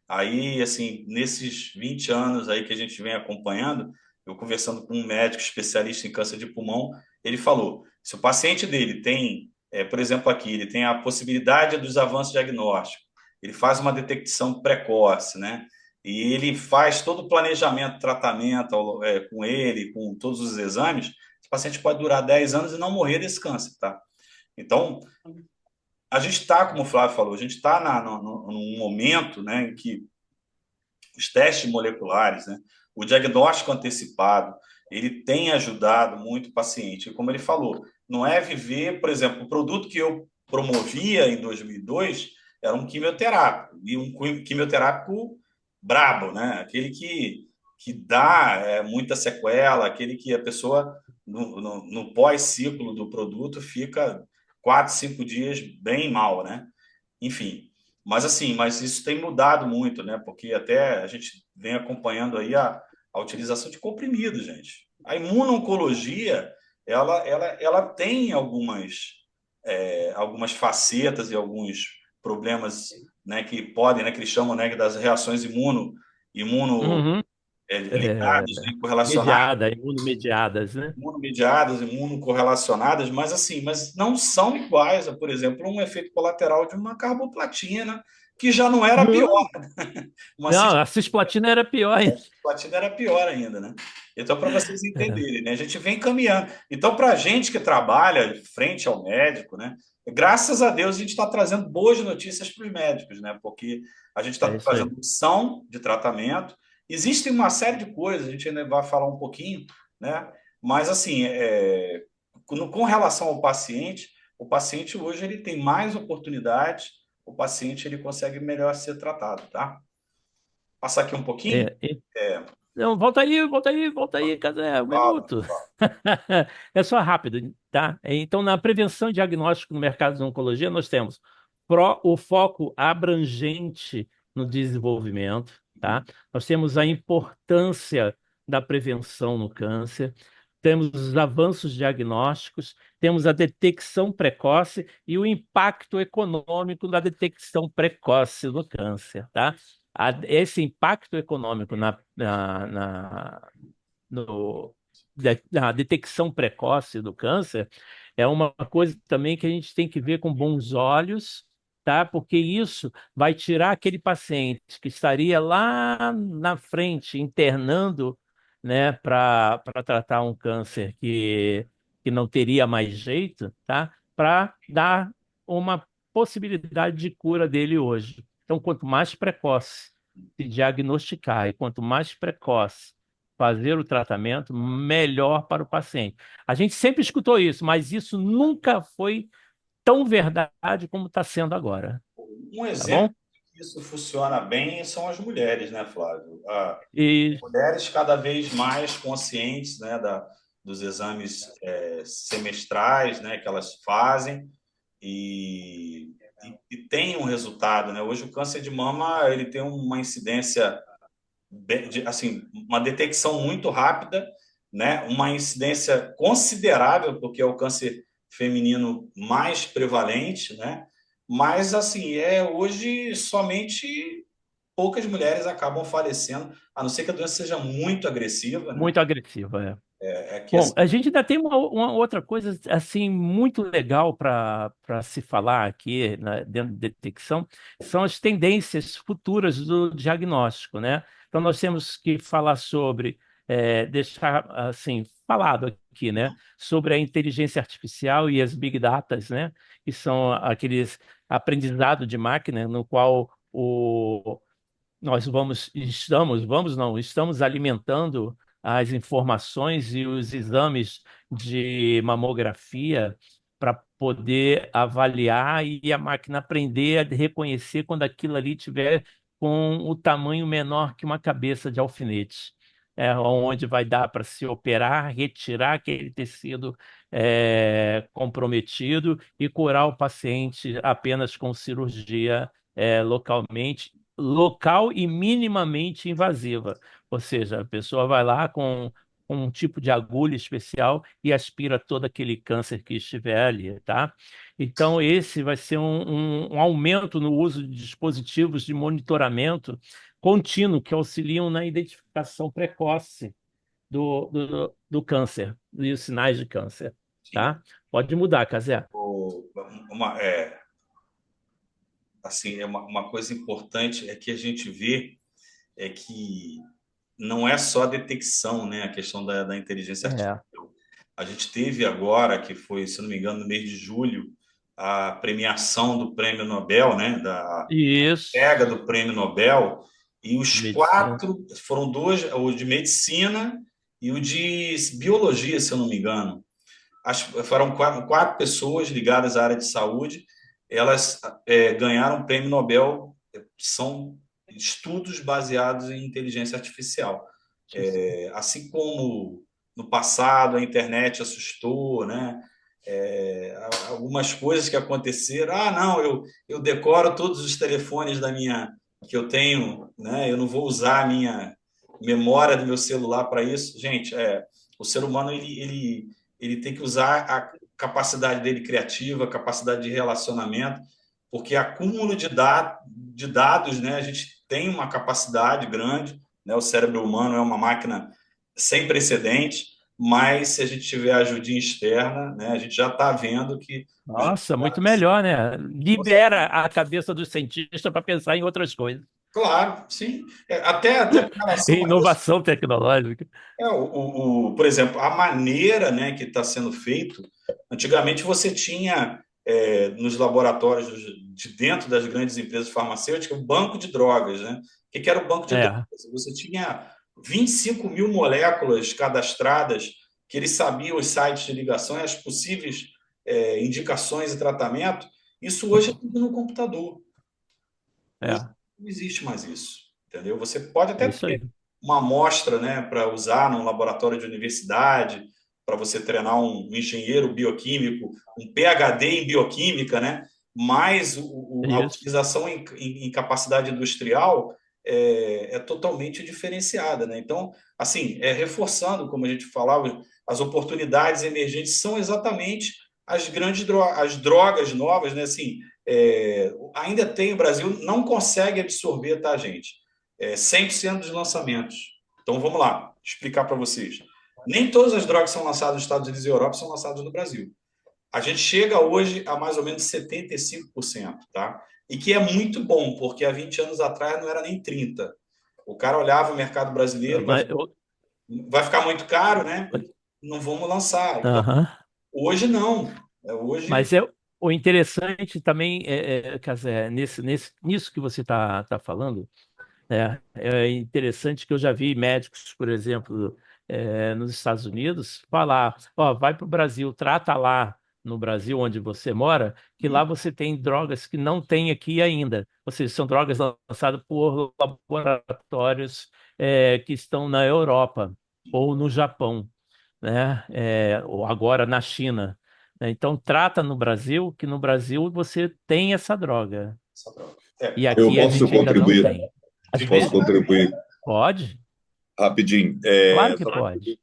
Aí, assim, nesses 20 anos aí que a gente vem acompanhando, eu conversando com um médico especialista em câncer de pulmão, ele falou, se o paciente dele tem, por exemplo, aqui, ele tem a possibilidade dos avanços diagnósticos, ele faz uma detecção precoce, né? E ele faz todo o planejamento de tratamento com ele, com todos os exames, esse paciente pode durar 10 anos e não morrer desse câncer, tá? Então, a gente está, como o Flávio falou, a gente está num momento, né, em que os testes moleculares, né, o diagnóstico antecipado, ele tem ajudado muito o paciente. E como ele falou, não é viver, por exemplo, o produto que eu promovia em 2002 era um quimioterápico, e um quimioterápico brabo, né? Aquele que que dá muita sequela, aquele que a pessoa, no pós-ciclo do produto, fica 4, 5 dias bem mal, né? Enfim, mas assim, mas isso tem mudado muito, né? Porque até a gente vem acompanhando aí a utilização de comprimidos, gente. A imuno-oncologia, ela tem algumas facetas e alguns problemas, né, que podem, né, que eles chamam, né, das reações imuno Uhum. É, ligadas, né, correlacionadas, imunomediadas, né? imunomediadas, imunocorrelacionadas, mas assim, mas não são iguais a, por exemplo, um efeito colateral de uma carboplatina, que já não era pior. Não, Uma não, a cisplatina era pior ainda. cisplatina era pior ainda, né? Então, para vocês É, entenderem, né? A gente vem caminhando. Então, para a gente que trabalha frente ao médico, né? Graças a Deus, a gente está trazendo boas notícias para os médicos, né? Porque a gente está é isso aí. fazendo opção de tratamento. Existem uma série de coisas, a gente ainda vai falar um pouquinho, né? Mas, assim, com relação ao paciente, o paciente hoje ele tem mais oportunidades, o paciente ele consegue melhor ser tratado, tá? Passar aqui um pouquinho. É, é. É, Não, volta aí, Casé, um fala. minuto. É só rápido, tá? Então, na prevenção e diagnóstico no mercado de oncologia, nós temos o foco abrangente no desenvolvimento, tá? Nós temos a importância da prevenção no câncer, temos os avanços diagnósticos, temos a detecção precoce e o impacto econômico da detecção precoce do câncer, tá? Esse impacto econômico na detecção precoce do câncer é uma coisa também que a gente tem que ver com bons olhos, tá? Porque isso vai tirar aquele paciente que estaria lá na frente internando, né, para tratar um câncer que não teria mais jeito, tá? Para dar uma possibilidade de cura dele hoje. Então, quanto mais precoce se diagnosticar e quanto mais precoce fazer o tratamento, melhor para o paciente. A gente sempre escutou isso, mas isso nunca foi tão verdade como está sendo agora, Um tá exemplo bom? que isso funciona bem são as mulheres, né, Flávio? E Mulheres cada vez mais conscientes, né, dos exames semestrais, né, que elas fazem e tem um resultado, né? Hoje o câncer de mama ele tem uma incidência assim, uma detecção muito rápida, né? Uma incidência considerável, porque é o câncer feminino mais prevalente, né? Mas, assim, hoje somente poucas mulheres acabam falecendo, a não ser que a doença seja muito agressiva, né? muito agressiva, é. É que, Bom, assim, a gente ainda tem uma outra coisa assim muito legal para se falar aqui dentro de detecção, são as tendências futuras do diagnóstico, né? Então nós temos que falar sobre deixar assim falado aqui, né? Sobre a inteligência artificial e as big datas, né? Que são aqueles aprendizado de máquina no qual nós estamos alimentando as informações e os exames de mamografia para poder avaliar e a máquina aprender a reconhecer quando aquilo ali tiver com o tamanho menor que uma cabeça de alfinete. Onde vai dar para se operar, retirar aquele tecido comprometido e curar o paciente apenas com cirurgia localmente local e minimamente invasiva. Ou seja, a pessoa vai lá com um tipo de agulha especial e aspira todo aquele câncer que estiver ali, tá? Então, esse vai ser um aumento no uso de dispositivos de monitoramento contínuo que auxiliam na identificação precoce do câncer, dos sinais de câncer, tá? Pode mudar, Casé. uma, assim, uma coisa importante é que a gente vê que não é só a detecção, né? A questão da inteligência É, artificial. A gente teve agora, que foi, se não me engano, no mês de julho, a premiação do Prêmio Nobel, né? Da isso, entrega do Prêmio Nobel, e de os medicina. quatro foram dois, o de medicina e o de biologia, se eu não me engano. Foram quatro pessoas ligadas à área de saúde, elas ganharam o Prêmio Nobel, são estudos baseados em inteligência artificial. Assim como no passado a internet assustou, né? Algumas coisas que aconteceram. Ah, não, eu decoro todos os telefones que eu tenho, né? Eu não vou usar a minha memória do meu celular para isso. Gente, o ser humano ele tem que usar a capacidade dele criativa, a capacidade de relacionamento, porque acúmulo de dados, né? A gente tem uma capacidade grande, né? O cérebro humano é uma máquina sem precedentes, mas se a gente tiver ajudinha externa, né? A gente já está vendo que os Nossa, muito resultados. melhor, né? Libera a cabeça do cientista para pensar em outras coisas. Claro, sim. Até com relação Em a isso, inovação tecnológica. por exemplo, a maneira, né, que está sendo feito. Antigamente você tinha nos laboratórios de dentro das grandes empresas farmacêuticas o banco de drogas, né? O que era o banco de drogas? É, Você tinha 25 mil moléculas cadastradas que eles sabiam os sites de ligação e as possíveis indicações e tratamento. Isso hoje é tudo no computador. Hoje é, não existe mais isso, entendeu? Você pode é até isso aí. ter uma amostra, né, para usar num laboratório de universidade, para você treinar um engenheiro bioquímico, um PhD em bioquímica, né? Mas a Isso. utilização em capacidade industrial é totalmente diferenciada, né? Então, assim, reforçando, como a gente falava, as oportunidades emergentes são exatamente as drogas novas, né? Assim, ainda tem o Brasil, não consegue absorver, tá, gente? 100% dos lançamentos. Então, vamos lá, explicar para vocês. Nem todas as drogas que são lançadas nos Estados Unidos e Europa são lançadas no Brasil. A gente chega hoje a mais ou menos 75%, tá? E que é muito bom, porque há 20 anos atrás não era nem 30%. O cara olhava o mercado brasileiro, Mas, vai ficar muito caro, né? Não vamos lançar. Então, aham. hoje não. Hoje. Mas o interessante também, quer dizer, nisso que você está falando, é interessante que eu já vi médicos, por exemplo, nos Estados Unidos, falar, ó, vai para o Brasil, trata lá no Brasil, onde você mora, que lá você tem drogas que não tem aqui ainda. Ou seja, são drogas lançadas por laboratórios que estão na Europa ou no Japão, né? Ou agora na China. Né? Então, trata no Brasil, que no Brasil você tem essa droga. Essa droga. E Eu aqui a posso gente ainda não contribuir, tem. Às posso vezes, contribuir pode, rapidinho. claro que Só pode.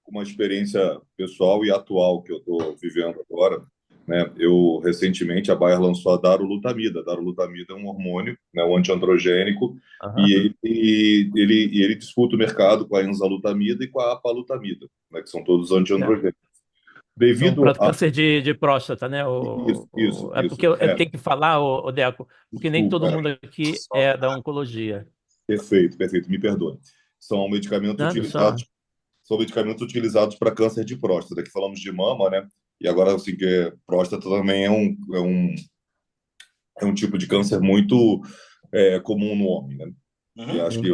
uma experiência pessoal e atual que eu estou vivendo agora, né? Eu recentemente a Bayer lançou a darolutamida. A darolutamida é um hormônio, né, um antiandrogênico, Aham. e ele disputa o mercado com a enzalutamida e com a apalutamida, né, que são todos É. antiandrogênicos. São Devido para a câncer de próstata, né? É porque isso, eu tenho que falar, Deco, porque nem todo desculpa, mundo aqui é da oncologia. perfeito, me perdoe. São medicamentos Nada, só. utilizados são medicamentos utilizados para câncer de próstata. Aqui falamos de mama, né? E agora, assim, que próstata também é um tipo de câncer muito comum no homem, né? E Uhum. acho que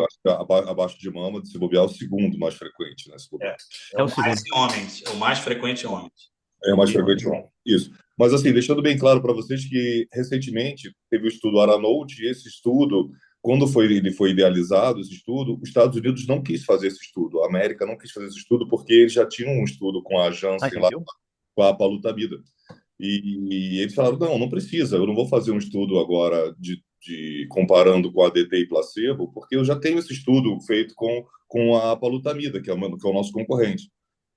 abaixo de mama, se bobear, é o segundo mais frequente, né? Se bobear. É É o o mais segundo. em homens, é o mais frequente em homens. É o mais frequente no homem. Isso. Mas, assim, deixando bem claro para vocês que, recentemente, teve o estudo Aranold, e esse estudo, quando ele foi idealizado, esse estudo, os Estados Unidos não quis fazer esse estudo, a América não quis fazer esse estudo, porque eles já tinham um estudo com a Janssen lá, Viu? com a palutamida. E eles falaram, não precisa, eu não vou fazer um estudo agora de comparando com a ADT e placebo, porque eu já tenho esse estudo feito com a palutamida, que é o nosso concorrente.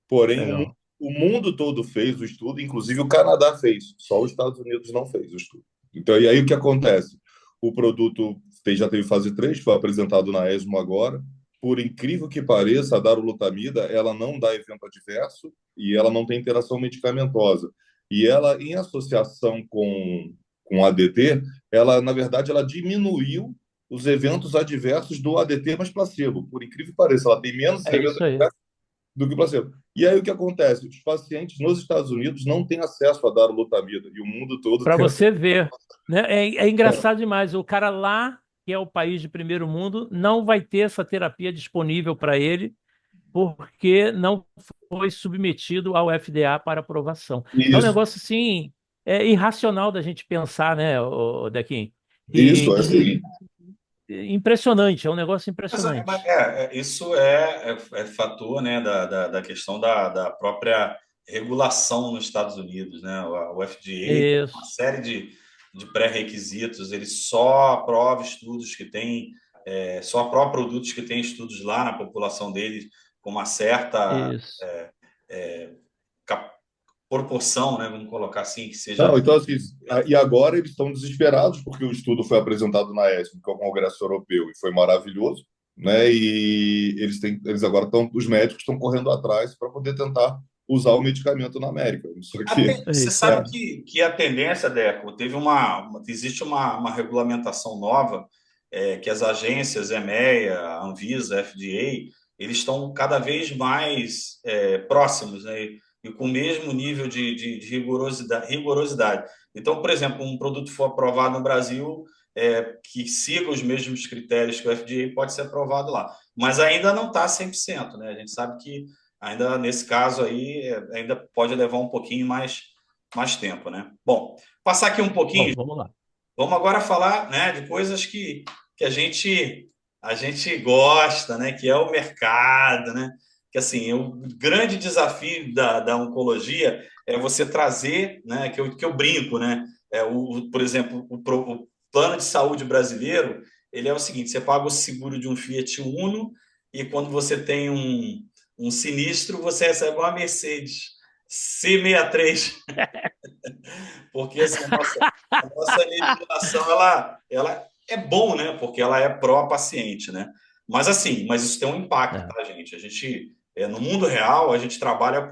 Porém, Legal. o mundo todo fez o estudo, inclusive o Canadá fez, só os Estados Unidos não fez o estudo. Então, e aí o que acontece? O produto já teve fase 3, foi apresentado na ESMO agora. Por incrível que pareça, a darolutamida, ela não dá evento adverso e ela não tem interação medicamentosa. E ela, em associação com a ADT, ela, na verdade, ela diminuiu os eventos adversos do ADT mais placebo. Por incrível que pareça, ela tem menos É eventos isso aí. adversos do que placebo. E aí o que acontece? Os pacientes nos Estados Unidos não têm acesso a darolutamida e o mundo todo Para tem você ver, né? É engraçado demais. O cara lá, que é o país de primeiro mundo, não vai ter essa terapia disponível para ele, porque não foi submetido ao FDA para aprovação. É um isso. negócio assim, irracional da gente pensar, né, Dequim? Isso, E, assim. impressionante, é um negócio impressionante. Isso é fator, né, da questão da própria regulação nos Estados Unidos, né? O FDA tem uma Isso, série de pré-requisitos, ele só aprova estudos que têm, só aprova produtos que têm estudos lá na população deles com uma certa isso. cap- proporção, né? Vamos colocar assim, que seja. Não, então, assim, e agora eles estão desesperados porque o estudo foi apresentado na ESPO, que é o Congresso Europeu, e foi maravilhoso, né? E eles agora estão, os médicos estão correndo atrás para poder tentar usar o medicamento na América. Só que, Você Isso sabe aí. né? que a tendência, Deco, existe uma regulamentação nova, que as agências EMEA, Anvisa, FDA, eles estão cada vez mais próximos, né, e com o mesmo nível de rigorosidade. Então, por exemplo, um produto for aprovado no Brasil, que siga os mesmos critérios que o FDA, pode ser aprovado lá. Mas ainda não está 100%, né? A gente sabe que ainda nesse caso aí, ainda pode levar um pouquinho mais tempo, né? Bom, passar aqui um Bom, pouquinho, vamos lá. vamos agora falar, né, de coisas que a gente gosta, né, que é o mercado, né? Que assim, o grande desafio da oncologia é você trazer, né, que eu brinco, né? Por exemplo, o plano de saúde brasileiro, ele é o seguinte: você paga o seguro de um Fiat Uno e quando você tem um sinistro, você recebe uma Mercedes C63, porque assim, a nossa legislação ela é bom, né? Porque ela é pró-paciente, né? Mas assim, mas isso tem um impacto, É. tá, gente? A gente, no mundo real, a gente trabalha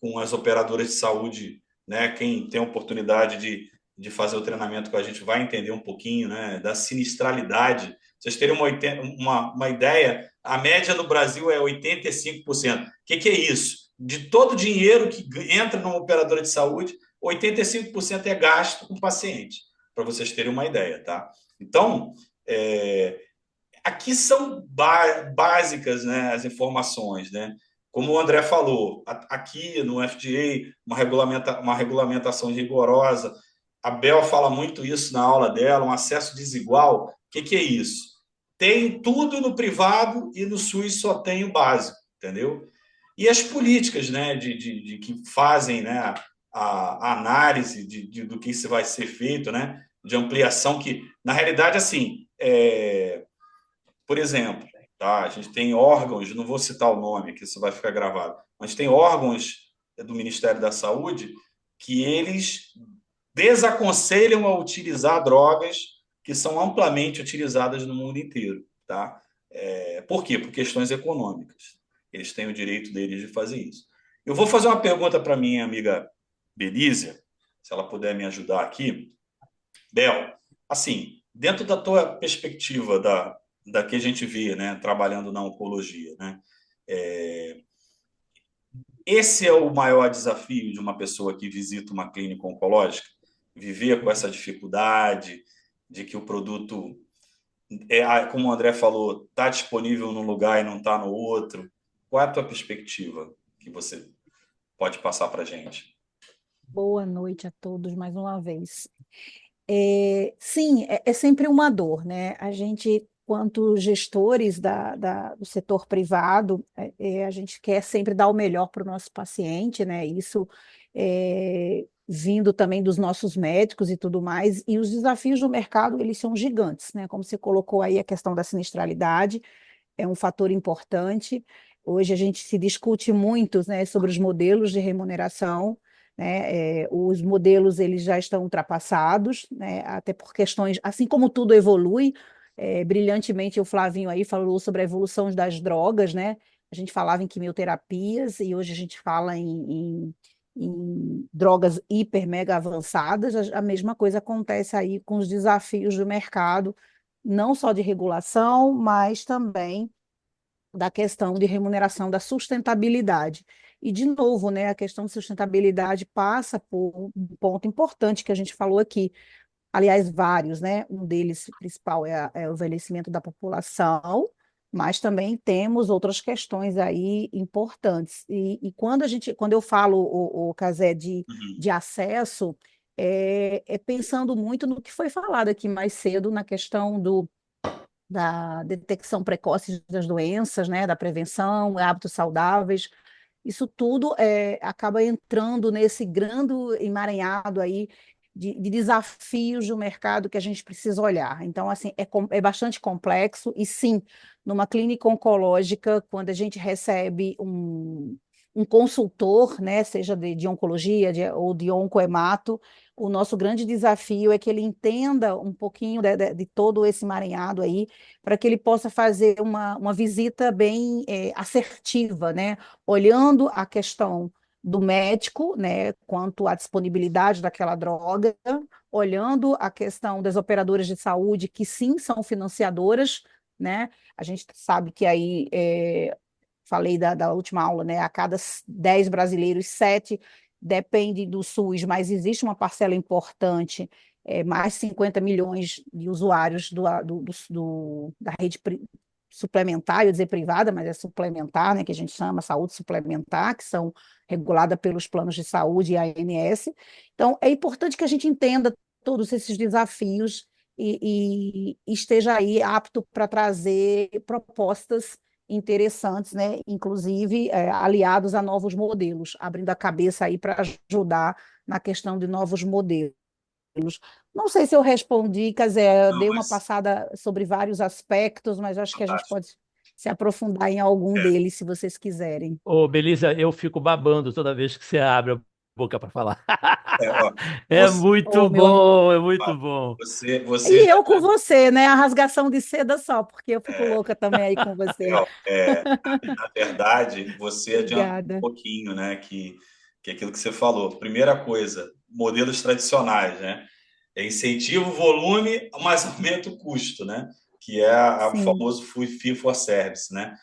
com as operadoras de saúde, né? Quem tem a oportunidade de fazer o treinamento com a gente vai entender um pouquinho, né? Da sinistralidade. Vocês terem uma ideia, a média no Brasil é 85%. O que é isso? De todo o dinheiro que entra numa operadora de saúde, 85% é gasto com o paciente, para vocês terem uma ideia, tá? Então, aqui são básicas, né, as informações, né? Como o André falou, aqui no FDA, uma regulamentação rigorosa. A Bel fala muito isso na aula dela, um acesso desigual. O que é isso? Tem tudo no privado e no SUS só tem o básico, entendeu? E as políticas, né, de que fazem, né, a análise do que isso vai ser feito, né, de ampliação, que, na realidade, assim, por exemplo, tá, a gente tem órgãos, não vou citar o nome, que isso vai ficar gravado, mas tem órgãos do Ministério da Saúde que eles desaconselham a utilizar drogas que são amplamente utilizadas no mundo inteiro, tá? Por quê? Por questões econômicas. Eles têm o direito deles de fazer isso. Eu vou fazer uma pergunta para minha amiga Belízia, se ela puder me ajudar aqui. Bel, assim, dentro da tua perspectiva da que a gente vê, né, trabalhando na oncologia, né, esse é o maior desafio de uma pessoa que visita uma clínica oncológica, viver com essa dificuldade de que o produto como o André falou, está disponível num lugar e não está no outro. Qual é a tua perspectiva que você pode passar para a gente? Boa noite a todos mais uma vez. Sim, é sempre uma dor, né? A gente, quanto gestores do setor privado, a gente quer sempre dar o melhor para o nosso paciente, né? Isso vindo também dos nossos médicos e tudo mais. E os desafios do mercado, eles são gigantes, né? Como você colocou aí a questão da sinistralidade, é um fator importante. Hoje a gente se discute muito, né, sobre os modelos de remuneração, né? Os modelos eles já estão ultrapassados, né, até por questões, assim como tudo evolui, brilhantemente o Flavinho aí falou sobre a evolução das drogas, né? A gente falava em quimioterapias e hoje a gente fala em drogas hiper mega avançadas. A mesma coisa acontece aí com os desafios do mercado, não só de regulação, mas também da questão de remuneração da sustentabilidade. E, de novo, né, a questão de sustentabilidade passa por um ponto importante que a gente falou aqui, aliás, vários, né? Um deles principal é o envelhecimento da população, mas também temos outras questões aí importantes. E quando eu falo, o Casé, de acesso, pensando muito no que foi falado aqui mais cedo, na questão da detecção precoce das doenças, né, da prevenção, hábitos saudáveis. Isso tudo acaba entrando nesse grande emaranhado aí de desafios do mercado que a gente precisa olhar. Então, assim, é bastante complexo e sim, numa clínica oncológica, quando a gente recebe um consultor, né, seja de oncologia ou de oncoemato, o nosso grande desafio é que ele entenda um pouquinho de todo esse emaranhado aí, para que ele possa fazer uma visita bem assertiva, né? Olhando a questão do médico, né, quanto à disponibilidade daquela droga, olhando a questão das operadoras de saúde, que sim são financiadoras, né? A gente sabe que aí, falei da última aula, né? A cada 10 brasileiros, 7 depende do SUS, mas existe uma parcela importante, mais 50 milhões de usuários da rede suplementar, eu ia dizer privada, mas é suplementar, né, que a gente chama saúde suplementar, que são reguladas pelos planos de saúde e a ANS. Então, é importante que a gente entenda todos esses desafios e esteja aí apto para trazer propostas interessantes, né, inclusive aliados a novos modelos, abrindo a cabeça aí para ajudar na questão de novos modelos. Não sei se eu respondi, quer dizer, eu Não, dei uma mas passada sobre vários aspectos, mas acho que a gente fantástico. pode se aprofundar em algum deles, se vocês quiserem. Ô, Belisa, eu fico babando toda vez que você abre a boca para falar. Ó, É você, muito Oh, meu bom, é muito bom. você E já eu com você, né? A rasgação de seda só, porque eu fico louca também aí com você. na verdade, você adiantou um Obrigada. pouquinho, né? Que é aquilo que você falou. Primeira coisa, modelos tradicionais, né? É incentivo, volume, mas aumenta o custo, né? Que é o Sim, famoso fee for service, né?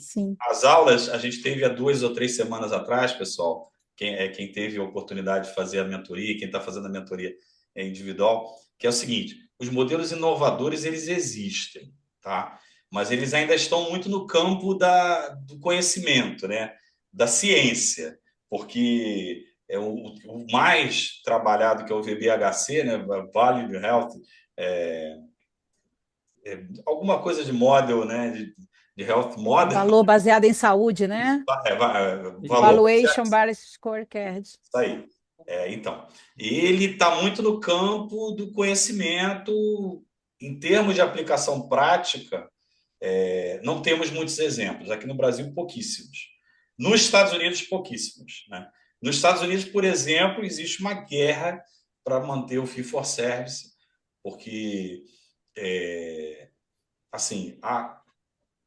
sim. As aulas a gente teve há 2 ou 3 semanas atrás, pessoal. Quem teve a oportunidade de fazer a mentoria, quem está fazendo a mentoria individual, que é o seguinte: os modelos inovadores eles existem, tá? Mas eles ainda estão muito no campo do conhecimento, né? Da ciência, porque o mais trabalhado que é o VBHC, né? Value Health, é, alguma coisa de model, né? De health model, Valor baseado em saúde, isso, né? valor. Valuation Based Scorecard. Isso aí. Então, ele está muito no campo do conhecimento, em termos de aplicação prática, não temos muitos exemplos. Aqui no Brasil, pouquíssimos. Nos Estados Unidos, pouquíssimos. Né? Nos Estados Unidos, por exemplo, existe uma guerra para manter o fee for service, porque assim,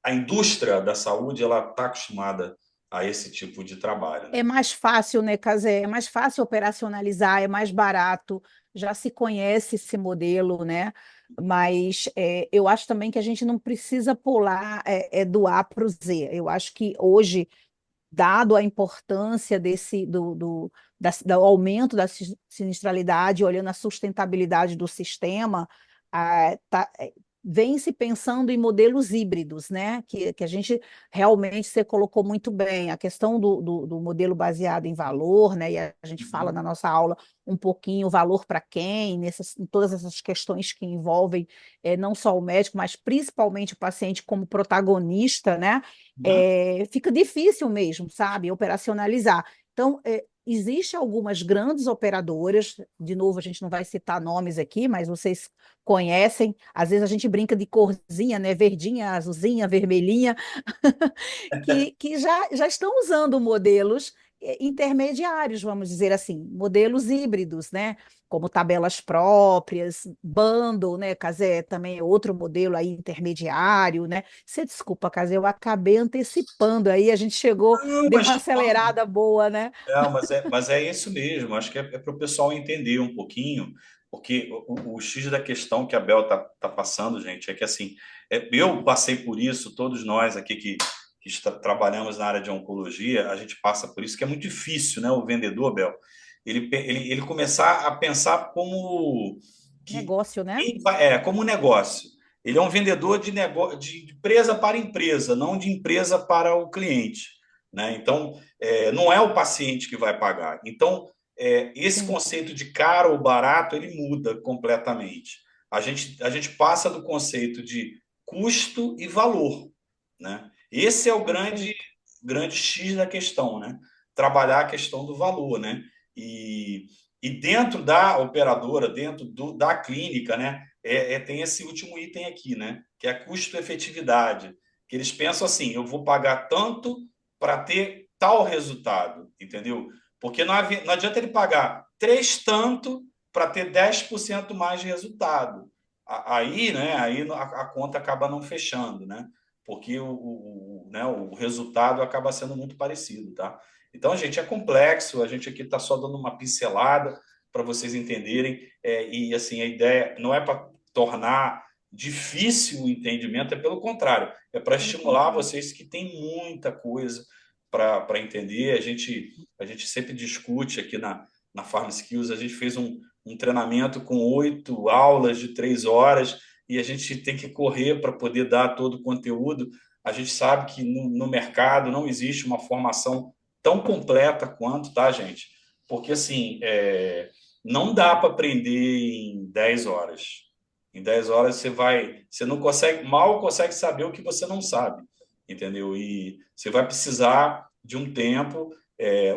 a indústria da saúde ela está acostumada a esse tipo de trabalho. Né? É mais fácil, né, Casé? É mais fácil operacionalizar, é mais barato, já se conhece esse modelo, né? Mas eu acho também que a gente não precisa pular do A para o Z. Eu acho que hoje, dado a importância do aumento da sinistralidade, olhando a sustentabilidade do sistema, vem se pensando em modelos híbridos, né? Que a gente realmente você colocou muito bem, a questão do modelo baseado em valor, né? E a gente fala Uhum. na nossa aula um pouquinho valor para quem, em todas essas questões que envolvem não só o médico, mas principalmente o paciente como protagonista, né? Uhum. Fica difícil mesmo, sabe, operacionalizar. Então, existe algumas grandes operadoras, de novo, a gente não vai citar nomes aqui, mas vocês conhecem, às vezes a gente brinca de corzinha, né, verdinha, azulzinha, vermelhinha, que já estão usando modelos intermediários, vamos dizer assim, modelos híbridos, né? Como tabelas próprias, bundle, né? Casé também é outro modelo aí intermediário, né? Você desculpa, Casé, eu acabei antecipando aí, a gente chegou, Não, deu mas uma acelerada boa, né? Não, mas é isso mesmo. Acho que é para o pessoal entender um pouquinho, porque o X da questão que a Bel tá passando, gente, é que assim, eu passei por isso, todos nós aqui que trabalhamos na área de oncologia, a gente passa por isso, que é muito difícil, né? O vendedor, Bel, ele começar a pensar como que Negócio, né? como um negócio. Ele é um vendedor de empresa para empresa, não de empresa para o cliente. Né? Então, não é o paciente que vai pagar. Então, esse Sim, conceito de caro ou barato, ele muda completamente. a gente passa do conceito de custo e valor, né? Esse é o grande X da questão, né? Trabalhar a questão do valor, né? E dentro da operadora, dentro da clínica, né? Tem esse último item aqui, né? Que é custo-efetividade. Que eles pensam assim: eu vou pagar tanto para ter tal resultado, entendeu? Porque não adianta ele pagar 3 tanto para ter 10% mais de resultado. Aí, né, a conta acaba não fechando, né? Porque né, o resultado acaba sendo muito parecido, tá? Então, gente, é complexo, a gente aqui está só dando uma pincelada para vocês entenderem, e assim, a ideia não é para tornar difícil o entendimento, é pelo contrário, é para estimular vocês que tem muita coisa para entender. A gente sempre discute aqui na Farm Skills, a gente fez um treinamento com 8 aulas de 3 horas e a gente tem que correr para poder dar todo o conteúdo. A gente sabe que no mercado não existe uma formação tão completa quanto, tá, gente? Porque, assim, não dá para aprender em 10 horas. Em 10 horas você não consegue, mal consegue saber o que você não sabe, entendeu? E você vai precisar de um tempo.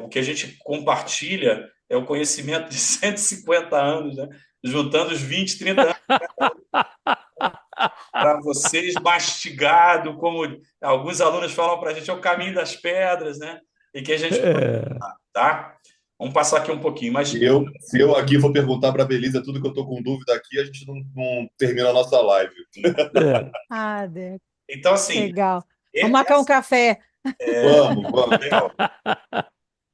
O que a gente compartilha é o conhecimento de 150 anos, né? Juntando os 20, 30 anos para vocês, mastigado, como alguns alunos falam para a gente, é o caminho das pedras, né? E que a gente pode, tá? Vamos passar aqui um pouquinho, mas Se eu aqui for perguntar para a Belisa tudo que eu estou com dúvida aqui, a gente não termina a nossa live. Ah, Deco, então assim, legal. Vamos marcar um café. Vamos.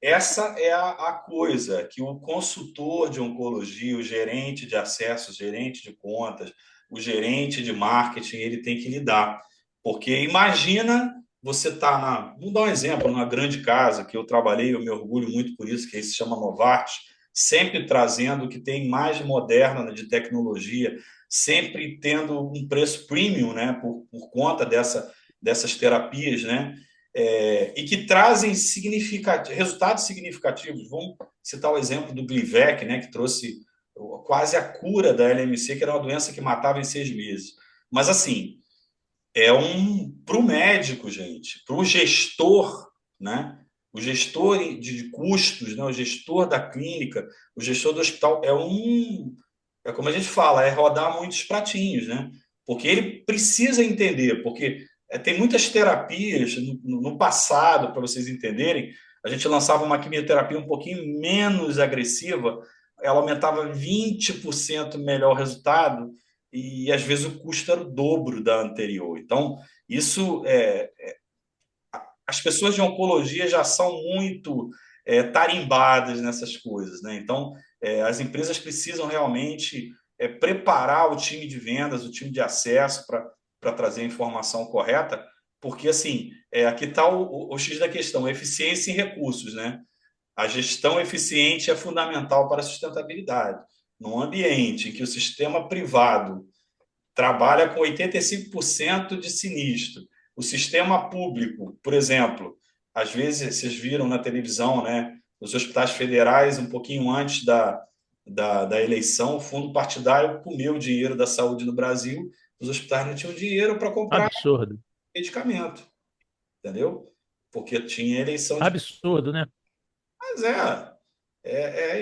essa é a coisa que o consultor de oncologia, o gerente de acessos, gerente de contas, o gerente de marketing, ele tem que lidar. Porque imagina você tá vamos dar um exemplo, numa grande casa que eu trabalhei, eu me orgulho muito por isso, que se chama Novartis, sempre trazendo o que tem mais moderno de tecnologia, sempre tendo um preço premium, né, por conta dessas terapias, né? E que trazem resultados significativos. Vamos citar o exemplo do Glivec, né, que trouxe quase a cura da LMC, que era uma doença que matava em 6 meses. Mas, assim, para o médico, gente, para o gestor, né, o gestor de custos, né, o gestor da clínica, o gestor do hospital, como a gente fala, é rodar muitos pratinhos, né? Porque ele precisa entender, porque tem muitas terapias no passado, para vocês entenderem, a gente lançava uma quimioterapia um pouquinho menos agressiva, ela aumentava 20% melhor o resultado, e às vezes o custo era o dobro da anterior. Então, isso as pessoas de oncologia já são muito tarimbadas nessas coisas, né? Então, as empresas precisam realmente preparar o time de vendas, o time de acesso para trazer a informação correta, porque, assim, aqui está o X da questão, eficiência em recursos, né? A gestão eficiente é fundamental para a sustentabilidade. Num ambiente em que o sistema privado trabalha com 85% de sinistro, o sistema público, por exemplo, às vezes vocês viram na televisão, né? Os hospitais federais, um pouquinho antes da eleição, o fundo partidário comeu o dinheiro da saúde no Brasil, os hospitais não tinham dinheiro para comprar Absurdo. medicamento, entendeu? Porque tinha eleição de. Absurdo, né? Mas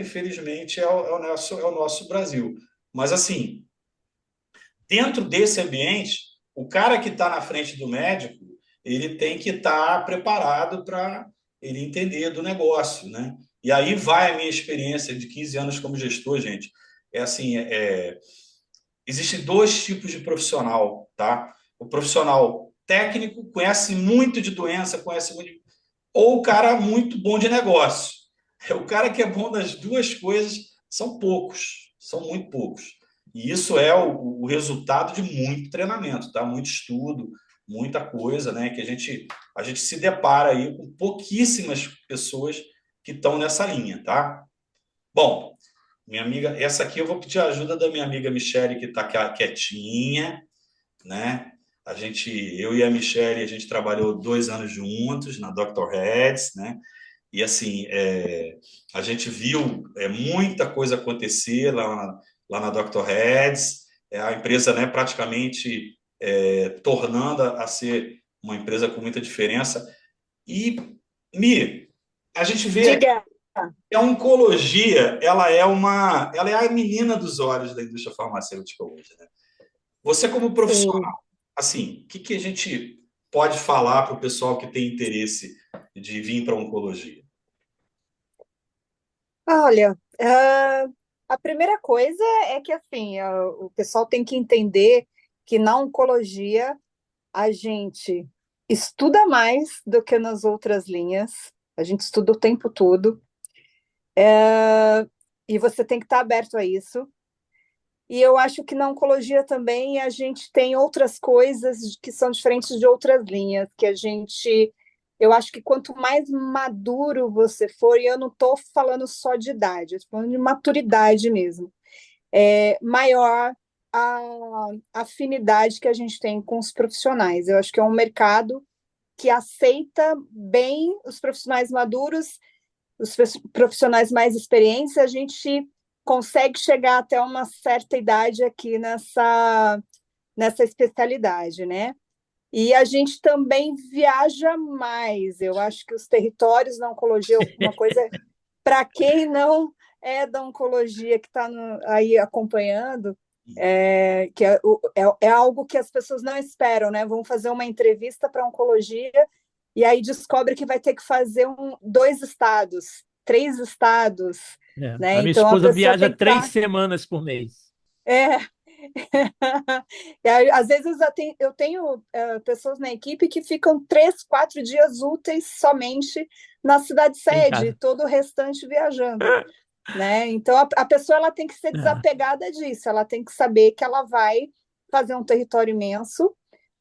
infelizmente, é o nosso Brasil. Mas, assim, dentro desse ambiente, o cara que está na frente do médico, ele tem que estar preparado para ele entender do negócio, né? E aí vai a minha experiência de 15 anos como gestor, gente. Assim, existem 2 tipos de profissional, tá? O profissional técnico conhece muito de doença, conhece muito, ou o cara muito bom de negócio. O cara que é bom das 2 coisas são poucos, são muito poucos. E isso é o resultado de muito treinamento, tá? Muito estudo, muita coisa, né? Que a gente se depara aí com pouquíssimas pessoas que estão nessa linha, tá? Bom, minha amiga, essa aqui eu vou pedir a ajuda da minha amiga Michele, que está quietinha, né? Eu e a Michele, a gente trabalhou 2 anos juntos na Dr. Heads, né? E assim, a gente viu muita coisa acontecer lá na Dr. Heads, a empresa, né, praticamente tornando a ser uma empresa com muita diferença. E, Mi, a gente vê aqui Diga. que a oncologia, ela é a menina dos olhos da indústria farmacêutica hoje, né? Você como Sim. profissional, assim, o que a gente pode falar para o pessoal que tem interesse de vir para a oncologia? Olha, a primeira coisa é que assim, o pessoal tem que entender que na oncologia a gente estuda mais do que nas outras linhas, a gente estuda o tempo todo, e você tem que estar aberto a isso. E eu acho que na oncologia também a gente tem outras coisas que são diferentes de outras linhas, que a gente. Eu acho que quanto mais maduro você for, e eu não estou falando só de idade, eu estou falando de maturidade mesmo, maior a afinidade que a gente tem com os profissionais. Eu acho que é um mercado que aceita bem os profissionais maduros, os profissionais mais experientes, a gente consegue chegar até uma certa idade aqui nessa especialidade, né? E a gente também viaja mais. Eu acho que os territórios da oncologia, uma coisa, para quem não é da oncologia, que está aí acompanhando, que é algo que as pessoas não esperam, né? Vão fazer uma entrevista para oncologia e aí descobre que vai ter que fazer 2 estados, 3 estados, né? A minha Então a esposa pessoa viaja tem que 3 semanas por mês. é, e aí, às vezes eu tenho pessoas na equipe que ficam 3, 4 dias úteis somente na cidade Em sede, casa. todo o restante viajando, né? Então a pessoa ela tem que ser É. desapegada disso, ela tem que saber que ela vai fazer um território imenso,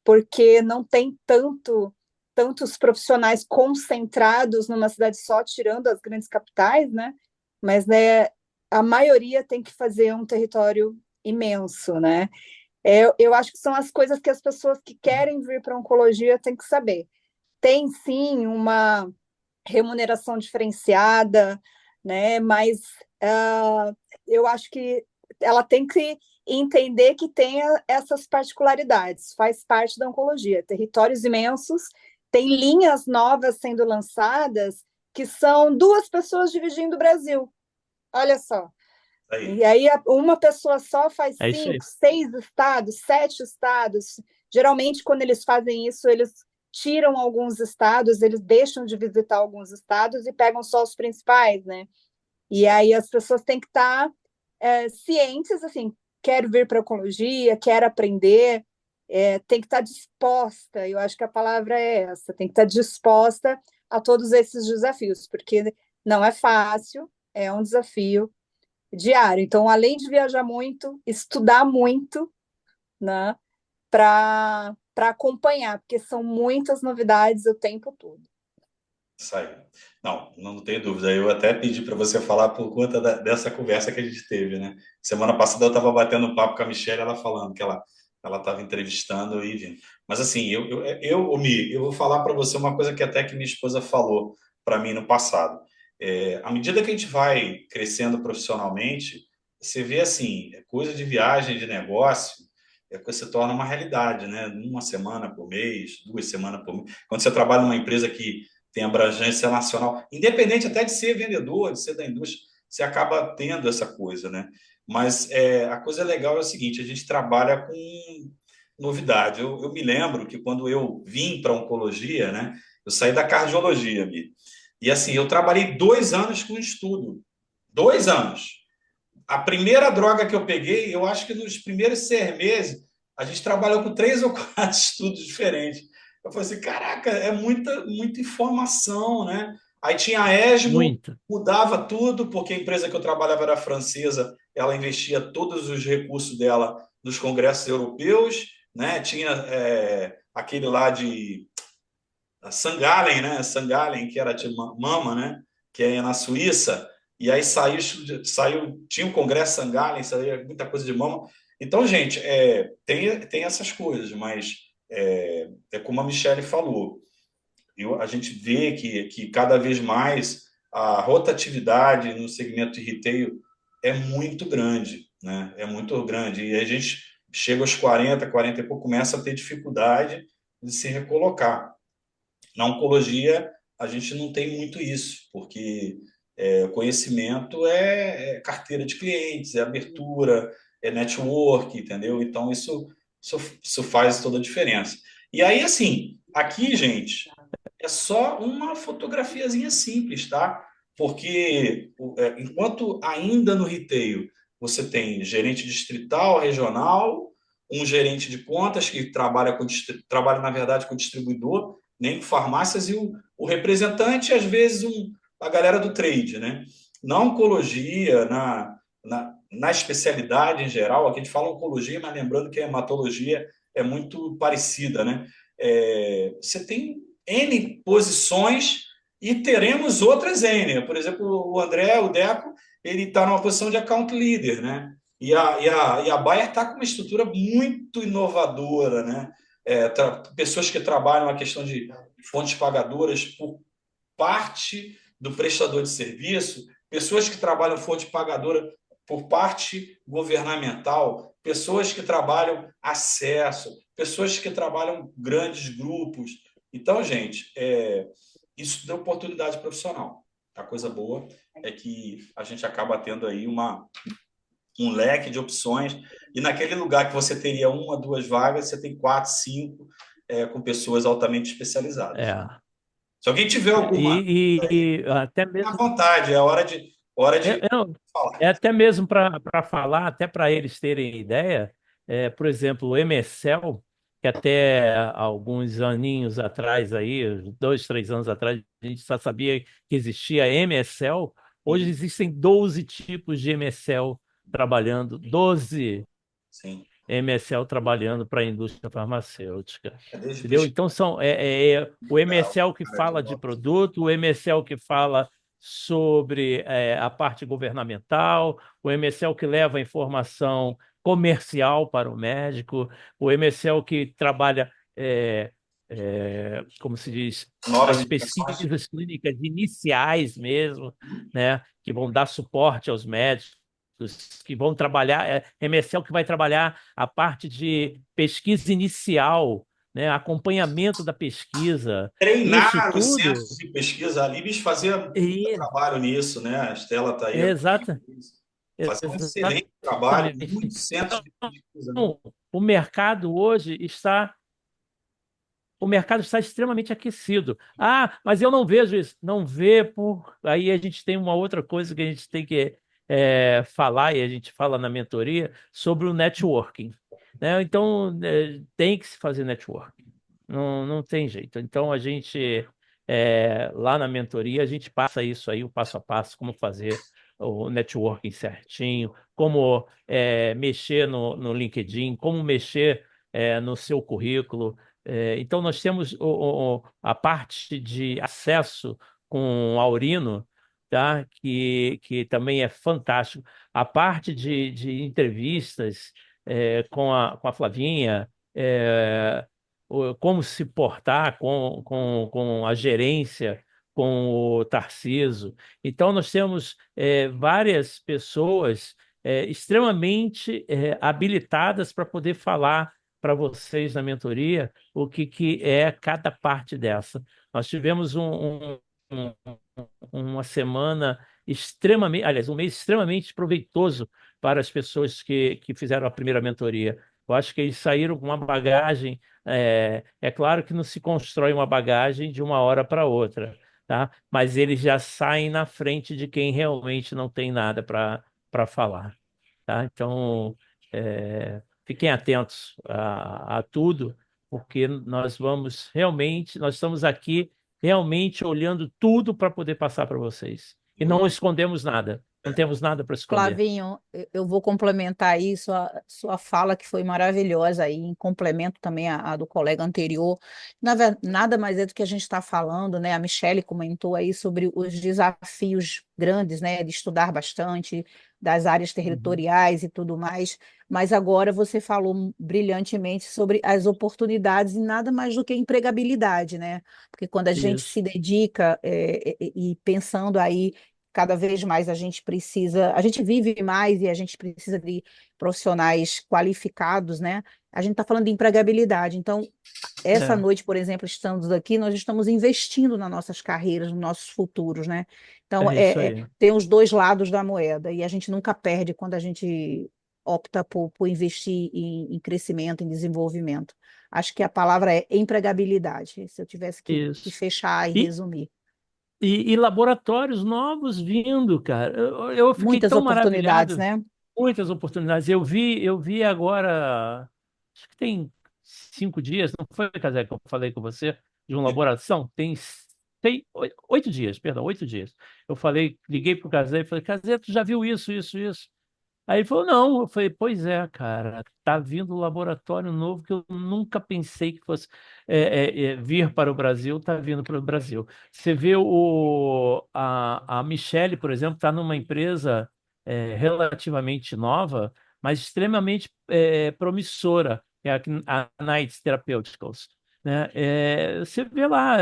porque não tem tantos profissionais concentrados numa cidade só, tirando as grandes capitais, né? Mas né, a maioria tem que fazer um território imenso, né? Eu acho que são as coisas que as pessoas que querem vir para a oncologia têm que saber. Tem sim uma remuneração diferenciada, né? Mas eu acho que ela tem que entender que tem essas particularidades, faz parte da oncologia. Territórios imensos, tem linhas novas sendo lançadas que são 2 pessoas dividindo o Brasil. Olha só. Aí, E aí uma pessoa só faz É isso aí. 5, 6 estados, 7 estados. Geralmente, quando eles fazem isso, eles tiram alguns estados, eles deixam de visitar alguns estados e pegam só os principais, né? E aí as pessoas têm que estar cientes, assim, quero vir para a oncologia, quero aprender, tem que estar disposta, eu acho que a palavra é essa, tem que estar disposta a todos esses desafios, porque não é fácil, é um desafio diário. Então, além de viajar muito, estudar muito, né, para acompanhar, porque são muitas novidades o tempo todo. isso aí. Não tenho dúvida. Eu até pedi para você falar por conta dessa conversa que a gente teve, né? Semana passada eu estava batendo um papo com a Michelle, ela falando que ela estava entrevistando e vindo. Mas assim, Mi, eu vou falar para você uma coisa que até que minha esposa falou para mim no passado. À medida que a gente vai crescendo profissionalmente, você vê assim, coisa de viagem, de negócio, coisa se torna uma realidade, né? Uma semana por mês, 2 semanas por mês. Quando você trabalha numa empresa que tem abrangência nacional, independente até de ser vendedor, de ser da indústria, você acaba tendo essa coisa, né? Mas a coisa legal é o seguinte, a gente trabalha com novidade. Eu me lembro que quando eu vim para a oncologia, né, eu saí da cardiologia, e assim, eu trabalhei 2 anos com estudo. 2 anos. A primeira droga que eu peguei, eu acho que nos primeiros 6 meses, a gente trabalhou com 3 ou 4 estudos diferentes. Eu falei assim, caraca, é muita informação, né? Aí tinha a ESMO, Muito. mudava tudo, porque a empresa que eu trabalhava era francesa, ela investia todos os recursos dela nos congressos europeus, né? Tinha aquele lá de St. Gallen, né? St. Gallen, que era de Mama, né? Que é na Suíça. E aí saiu, tinha o Congresso St. Gallen, saía muita coisa de Mama. Então, gente, tem essas coisas, mas é como a Michelle falou. A gente vê que cada vez mais a rotatividade no segmento de retail é muito grande, né? É muito grande. E a gente chega aos 40 e pouco, começa a ter dificuldade de se recolocar. Na oncologia, a gente não tem muito isso, porque conhecimento é carteira de clientes, é abertura, é network, entendeu? Então, isso faz toda a diferença. E aí, assim, aqui, gente, é só uma fotografiazinha simples, tá? Porque enquanto ainda no retail você tem gerente distrital, regional, um gerente de contas que trabalha na verdade com distribuidor, nem com farmácias, e o representante, às vezes, a galera do trade, né? Na oncologia, na especialidade em geral, aqui a gente fala oncologia, mas lembrando que a hematologia é muito parecida, né? Você tem N posições e teremos outras N. Por exemplo, o André, o Deco, ele está numa posição de account leader, né? E a Bayer está com uma estrutura muito inovadora, né? Pessoas que trabalham a questão de fontes pagadoras por parte do prestador de serviço, pessoas que trabalham fonte pagadora por parte governamental, pessoas que trabalham acesso, pessoas que trabalham grandes grupos. Então, gente, isso dá oportunidade profissional. A coisa boa é que a gente acaba tendo aí um leque de opções, e naquele lugar que você teria 1, 2 vagas, você tem 4, 5, com pessoas altamente especializadas. Se alguém tiver alguma, E até fique à mesmo vontade, é hora de falar. até mesmo para falar, até para eles terem ideia, por exemplo, o MSL, que até alguns aninhos atrás, aí, 2, 3 anos atrás, a gente só sabia que existia MSL. Hoje existem 12 tipos de MSL trabalhando, 12 Sim. MSL trabalhando para a indústria farmacêutica. Desde Entendeu? Então, o MSL que fala de produto, o MSL que fala sobre a parte governamental, o MSL que leva a informação comercial para o médico, o MSL que trabalha, como se diz, novas as pesquisas clínicas iniciais mesmo, né, que vão dar suporte aos médicos, que vão trabalhar, MSL que vai trabalhar a parte de pesquisa inicial, né, acompanhamento da pesquisa, isso treinar os tudo. centros de pesquisa. A Libes fazia muito trabalho nisso, né? A Estela está aí. Exato. Fazia um excelente trabalho, muitos centros de pesquisa. Né? Então, o mercado hoje está extremamente aquecido. Ah, mas eu não vejo isso. Não vê por... Aí a gente tem uma outra coisa que a gente tem que falar, e a gente fala na mentoria, sobre o networking. Né? Então, tem que se fazer networking. Não tem jeito. Então, a gente, lá na mentoria, a gente passa isso aí, o passo a passo, como fazer o networking certinho, como mexer no LinkedIn, como mexer no seu currículo. Então, nós temos a parte de acesso com o Aurino, tá? que também é fantástico. A parte de entrevistas com a Flavinha, como se portar com a gerência, com o Tarciso. Então, nós temos várias pessoas extremamente habilitadas para poder falar para vocês na mentoria o que é cada parte dessa. Nós tivemos uma semana extremamente, aliás, um mês extremamente proveitoso para as pessoas que fizeram a primeira mentoria. Eu acho que eles saíram com uma bagagem. É claro que não se constrói uma bagagem de uma hora para outra, tá? Mas eles já saem na frente de quem realmente não tem nada para falar, tá? Então, fiquem atentos a tudo, porque nós estamos aqui realmente olhando tudo para poder passar para vocês. E não escondemos nada, não temos nada para esconder. Flavinho, eu vou complementar aí sua fala, que foi maravilhosa aí, em complemento também à do colega anterior. Nada mais é do que a gente está falando, né? A Michele comentou aí sobre os desafios grandes, né? De estudar bastante, das áreas territoriais e tudo mais. Mas agora você falou brilhantemente sobre as oportunidades e nada mais do que empregabilidade, né? Porque quando a gente Isso. se dedica e pensando aí cada vez mais a gente vive mais e a gente precisa de profissionais qualificados, né? A gente está falando de empregabilidade. Então, essa É, noite, por exemplo, estamos aqui, nós estamos investindo nas nossas carreiras, nos nossos futuros, né? Então, é isso aí. tem os dois lados da moeda, e a gente nunca perde quando a gente opta por investir em crescimento, em desenvolvimento. Acho que a palavra é empregabilidade, se eu tivesse que Isso. fechar e E, resumir. e laboratórios novos vindo, cara. Eu fiquei Muitas tão oportunidades, maravilhado, né? muitas oportunidades. Eu vi agora, acho que tem 5 dias, não foi, Casé, que eu falei com você, de uma elaboração? Tem 8 dias, perdão, 8 dias. Eu falei, liguei para o Casé e falei, Casé, tu já viu isso, isso, isso? Aí ele falou, não. Eu falei, pois é, cara, tá vindo um laboratório novo que eu nunca pensei que fosse vir para o Brasil, tá vindo para o Brasil. Você vê a Michelle, por exemplo, está numa empresa relativamente nova, mas extremamente promissora, que é a Knights Therapeuticals, né? Você vê lá,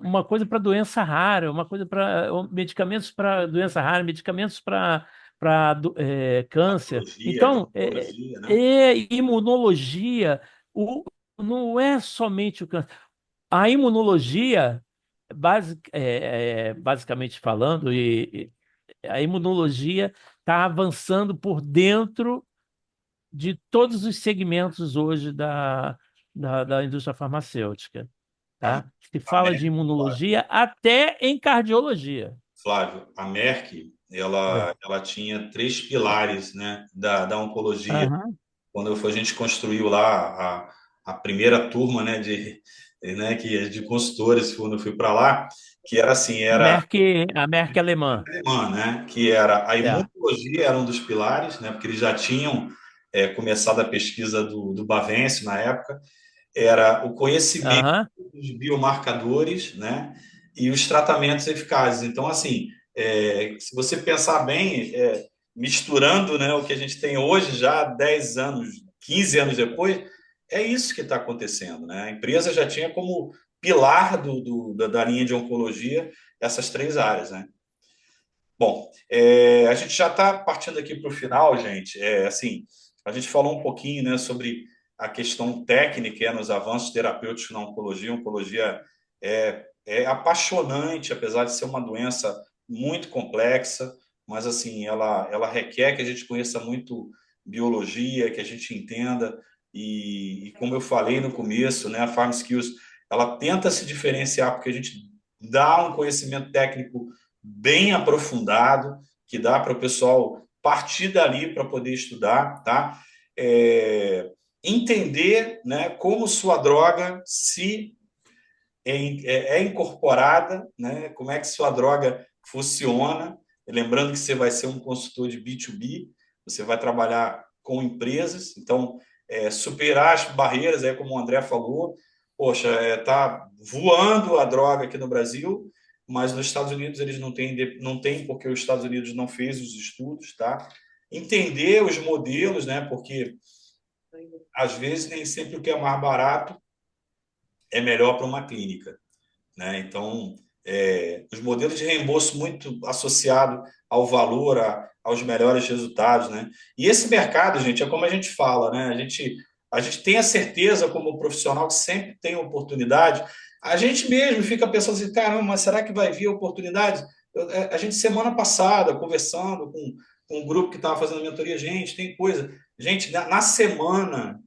uma coisa para doença rara, uma coisa para medicamentos para doença rara, medicamentos para câncer. Patologia, Então, dermatologia, né? imunologia, não é somente o câncer. A imunologia, basicamente falando, a imunologia está avançando por dentro de todos os segmentos hoje da indústria farmacêutica, A, tá? Se a fala de Merck, imunologia até em cardiologia. Flávio, a Merck, É. ela tinha três pilares, né, da oncologia. Aham. Quando a gente construiu lá a primeira turma, né, de consultores, quando eu fui para lá, que era assim, era A Merck alemã. alemã, né, que era a É. imunologia, era um dos pilares, né, porque eles já tinham começado a pesquisa do Bavencio na época, era o conhecimento Aham. dos biomarcadores, né, e os tratamentos eficazes. Então, assim, se você pensar bem, misturando, né, o que a gente tem hoje, já 10 anos, 15 anos depois, é isso que está acontecendo. Né? A empresa já tinha como pilar da linha de oncologia essas três áreas. Né? Bom, a gente já está partindo aqui para o final, gente. Assim, a gente falou um pouquinho, né, sobre a questão técnica, nos avanços terapêuticos na oncologia. A oncologia é apaixonante, apesar de ser uma doença muito complexa, mas assim, ela requer que a gente conheça muito biologia, que a gente entenda. E como eu falei no começo, né, a Farm Skills, ela tenta se diferenciar porque a gente dá um conhecimento técnico bem aprofundado, que dá para o pessoal partir dali para poder estudar, tá? Entender, né, como sua droga se é incorporada, né? Como é que sua droga funciona. Lembrando que você vai ser um consultor de B2B, você vai trabalhar com empresas, então superar as barreiras, como o André falou, poxa, tá voando a droga aqui no Brasil, mas nos Estados Unidos eles não têm porque os Estados Unidos não fez os estudos, tá? Entender os modelos, né? Porque às vezes nem sempre o que é mais barato é melhor para uma clínica, né? Então, os modelos de reembolso muito associado ao valor, aos melhores resultados, né? E esse mercado, gente, é como a gente fala, né? A gente tem a certeza como profissional que sempre tem oportunidade. A gente mesmo fica pensando assim, caramba, mas será que vai vir oportunidade? A gente, semana passada, conversando com um grupo que estava fazendo mentoria, gente, tem coisa. Gente, na semana,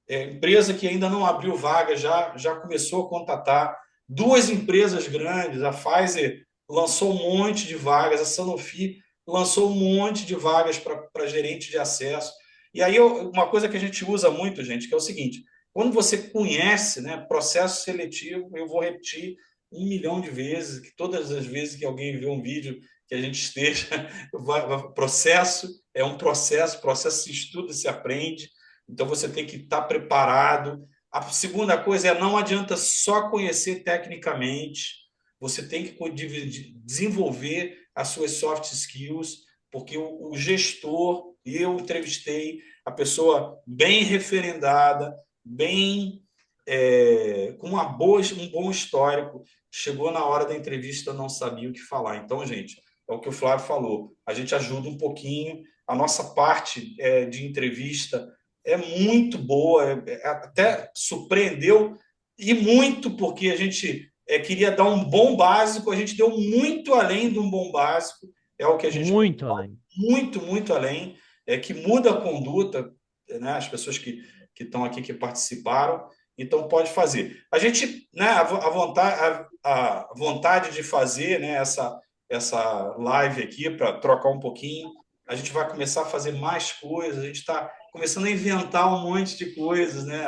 empresa que ainda não abriu vaga já começou a contatar. Duas empresas grandes, a Pfizer lançou um monte de vagas, a Sanofi lançou um monte de vagas para gerente de acesso. E aí, uma coisa que a gente usa muito, gente, que é o seguinte: quando você conhece, né, processo seletivo, eu vou repetir 1 milhão de vezes, que todas as vezes que alguém vê um vídeo que a gente esteja, processo é um processo se estuda, se aprende, então você tem que estar preparado. A segunda coisa não adianta só conhecer tecnicamente, você tem que desenvolver as suas soft skills, porque o gestor, eu entrevistei a pessoa bem referendada, bem com um bom histórico, chegou na hora da entrevista, não sabia o que falar. Então, gente, é o que o Flávio falou, a gente ajuda um pouquinho, a nossa parte de entrevista é muito boa, até surpreendeu, e muito, porque a gente queria dar um bom básico, a gente deu muito além de um bom básico, é o que a gente Muito além. muito além, que muda a conduta, né? As pessoas que estão aqui, que participaram, então pode fazer. A gente, né, a vontade de fazer, né, essa live aqui para trocar um pouquinho, a gente vai começar a fazer mais coisas, a gente está começando a inventar um monte de coisas, né?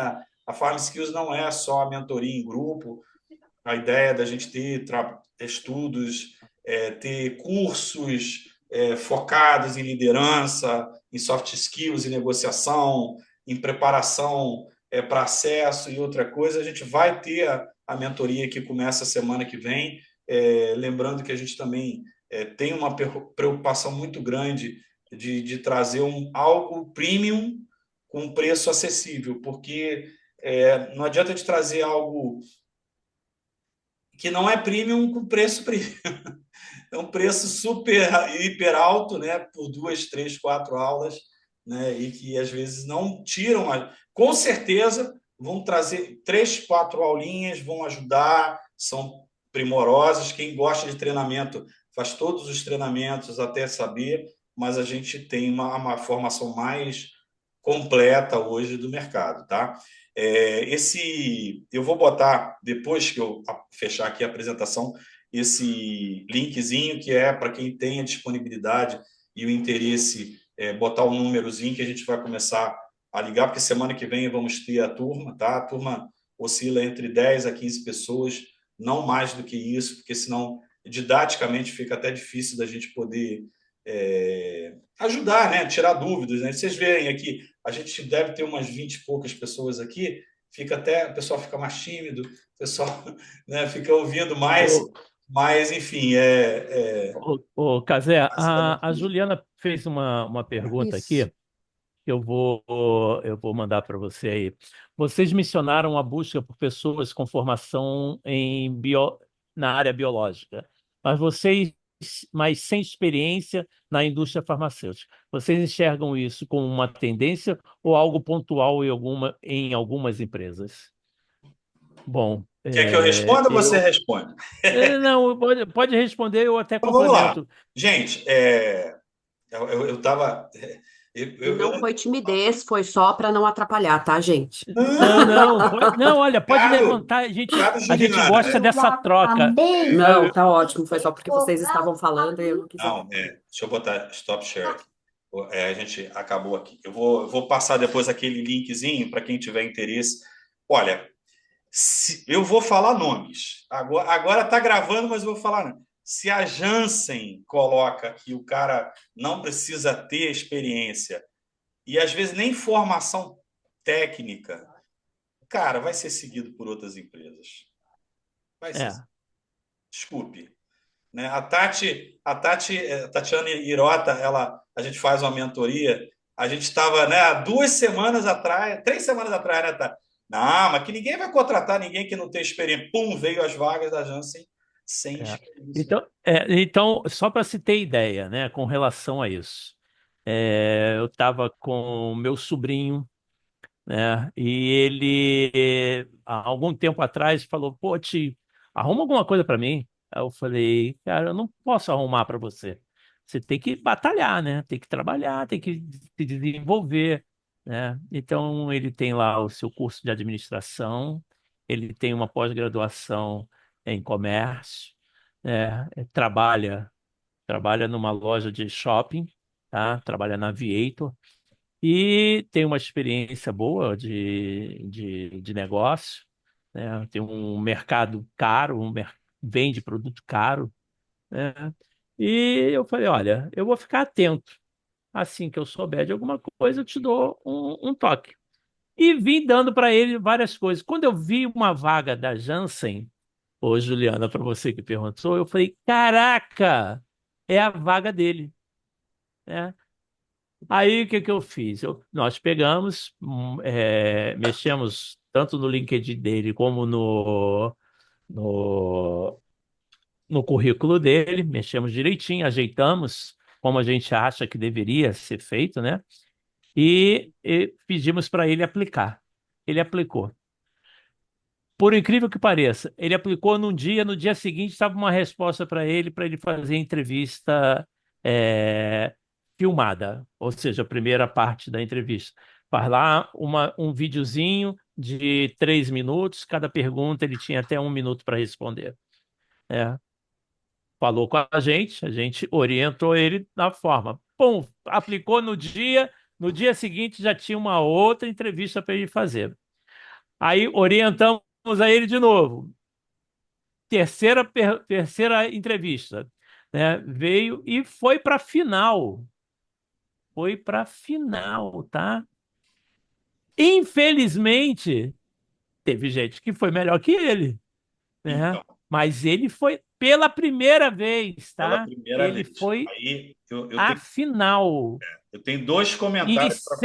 A Farm Skills não é só a mentoria em grupo, a ideia da gente ter estudos, ter cursos focados em liderança, em soft skills, em negociação, em preparação para acesso e outra coisa. A gente vai ter a mentoria que começa a semana que vem. Lembrando que a gente também tem uma preocupação muito grande de trazer algo premium com preço acessível, porque não adianta de trazer algo que não é premium com preço premium. É um preço super, hiper alto, né? Por 2, 3, 4 aulas, né? E que às vezes não tiram. Com certeza vão trazer 3, 4 aulinhas, vão ajudar, são primorosas. Quem gosta de treinamento faz todos os treinamentos até saber, mas a gente tem uma formação mais completa hoje do mercado, tá? Eu vou botar, depois que eu fechar aqui a apresentação, esse linkzinho que é para quem tem a disponibilidade e o interesse, botar o númerozinho que a gente vai começar a ligar, porque semana que vem vamos ter a turma, tá? A turma oscila entre 10 a 15 pessoas, não mais do que isso, porque senão didaticamente fica até difícil da gente poder ajudar, né? Tirar dúvidas, né? Vocês veem aqui, a gente deve ter umas 20 e poucas pessoas aqui, o pessoal fica mais tímido, o pessoal, né, fica ouvindo mais, mas enfim, Cazé, a Juliana fez uma pergunta Isso. aqui, que eu vou mandar para você aí. Vocês mencionaram a busca por pessoas com formação na área biológica, mas sem experiência na indústria farmacêutica. Vocês enxergam isso como uma tendência ou algo pontual em algumas empresas? Bom, quer que eu responda ou você responde? não, pode responder, eu até Então, vamos lá. complemento. Gente, eu estava... Não foi timidez, foi só para não atrapalhar, tá, gente? Não, olha, pode levantar, a gente gosta dessa troca. Não, tá ótimo, foi só porque vocês estavam falando e eu não quis. Não, deixa eu botar stop share aqui. A gente acabou aqui. Eu vou passar depois aquele linkzinho para quem tiver interesse. Olha, eu vou falar nomes. Agora está gravando, mas eu vou falar nomes. Se a Janssen coloca que o cara não precisa ter experiência e às vezes nem formação técnica, cara, vai ser seguido por outras empresas. Vai ser. Desculpe. Né? A Tatiana Irota, a gente faz uma mentoria, a gente estava, né, há 2 semanas atrás, 3 semanas atrás, né, tá? Não, mas que ninguém vai contratar ninguém que não tem experiência. Pum, veio as vagas da Janssen sem experiência. Então, só para se ter ideia, né, com relação a isso, eu estava com o meu sobrinho, né, e ele, há algum tempo atrás, falou: pô, tio, arruma alguma coisa para mim. Aí eu falei: cara, eu não posso arrumar para você. Você tem que batalhar, né? Tem que trabalhar, tem que se desenvolver, né? Então, ele tem lá o seu curso de administração, ele tem uma pós-graduação em comércio, né? Trabalha numa loja de shopping, tá? Trabalha na Aviator e tem uma experiência boa de negócio, né? Tem um mercado caro, vende produto caro, né? E eu falei: olha, eu vou ficar atento. Assim que eu souber de alguma coisa, eu te dou um toque. E vim dando para ele várias coisas. Quando eu vi uma vaga da Janssen, ô Juliana, para você que perguntou, eu falei: caraca, é a vaga dele, né? Aí o que eu fiz? Nós pegamos, mexemos tanto no LinkedIn dele como no, no currículo dele, mexemos direitinho, ajeitamos como a gente acha que deveria ser feito, né? E pedimos para ele aplicar. Ele aplicou. Por incrível que pareça, ele aplicou num dia, no dia seguinte estava uma resposta para ele fazer entrevista é, filmada, ou seja, a primeira parte da entrevista. Faz lá um videozinho de 3 minutos, cada pergunta ele tinha até 1 minuto para responder. É, falou com a gente orientou ele da forma. Pum, aplicou no dia seguinte já tinha uma outra entrevista para ele fazer. Aí orientamos a ele de novo. Terceira entrevista, né? Veio e foi para a final. Foi para a final, tá? Infelizmente, teve gente que foi melhor que ele, né? Então, Mas ele foi pela primeira vez, pela tá? primeira Ele vez. foi Aí à final eu tenho dois e comentários para.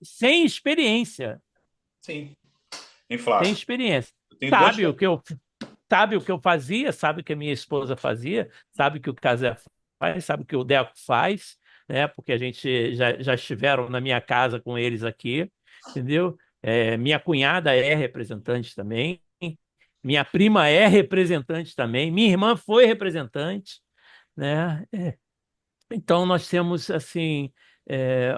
sem experiência, Sim, em sem Flávio. experiência. Eu tenho dois. Sabe o que eu sabe o que eu fazia, sabe o que a minha esposa fazia, sabe o que o Casé faz, sabe o que o Deco faz, né? Porque a gente já estiveram na minha casa com eles aqui, entendeu? Minha cunhada é representante também, minha prima é representante também, minha irmã foi representante, né? Então nós temos assim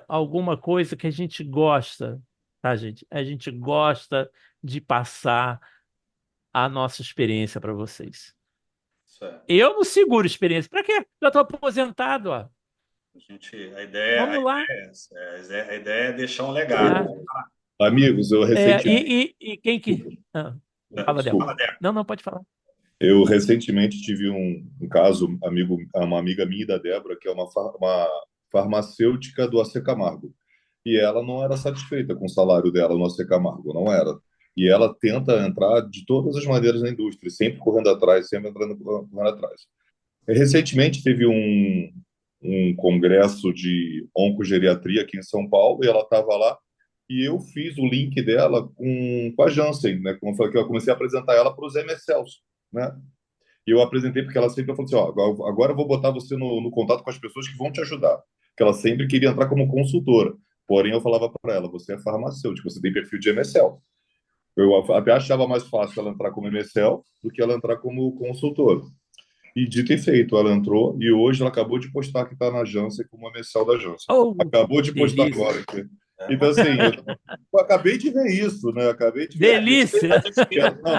alguma coisa que a gente gosta, tá, gente? A gente gosta de passar a nossa experiência para vocês. Isso é. Eu não seguro experiência. Para quê? Já estou aposentado, ó. A ideia Vamos lá. é essa. A ideia é deixar um legado. Amigos, eu recentemente, E quem que. Fala, Del. desculpa, Não, pode falar. eu recentemente tive um caso, uma amiga minha e da Débora, que é uma farmacêutica do AC Camargo. E ela não era satisfeita com o salário dela no AC Camargo, não era. E ela tenta entrar de todas as maneiras na indústria, sempre correndo atrás, sempre correndo atrás. Recentemente teve um congresso de oncogeriatria aqui em São Paulo, e ela estava lá, e eu fiz o link dela com a Janssen, né? Como eu falei, que eu comecei a apresentar ela para os MSLs, né? E eu apresentei porque ela sempre falou assim, ó, agora eu vou botar você no contato com as pessoas que vão te ajudar. Porque ela sempre queria entrar como consultora. Porém, eu falava para ela, você é farmacêutico, você tem perfil de MSL. Eu até achava mais fácil ela entrar como MSL do que ela entrar como consultora. E dito e feito, ela entrou e hoje ela acabou de postar que está na Janssen como MSL da Janssen. Oh, Acabou de postar delícia. agora. Então, assim, eu acabei de ver isso, né? Acabei de ver. Delícia! Não,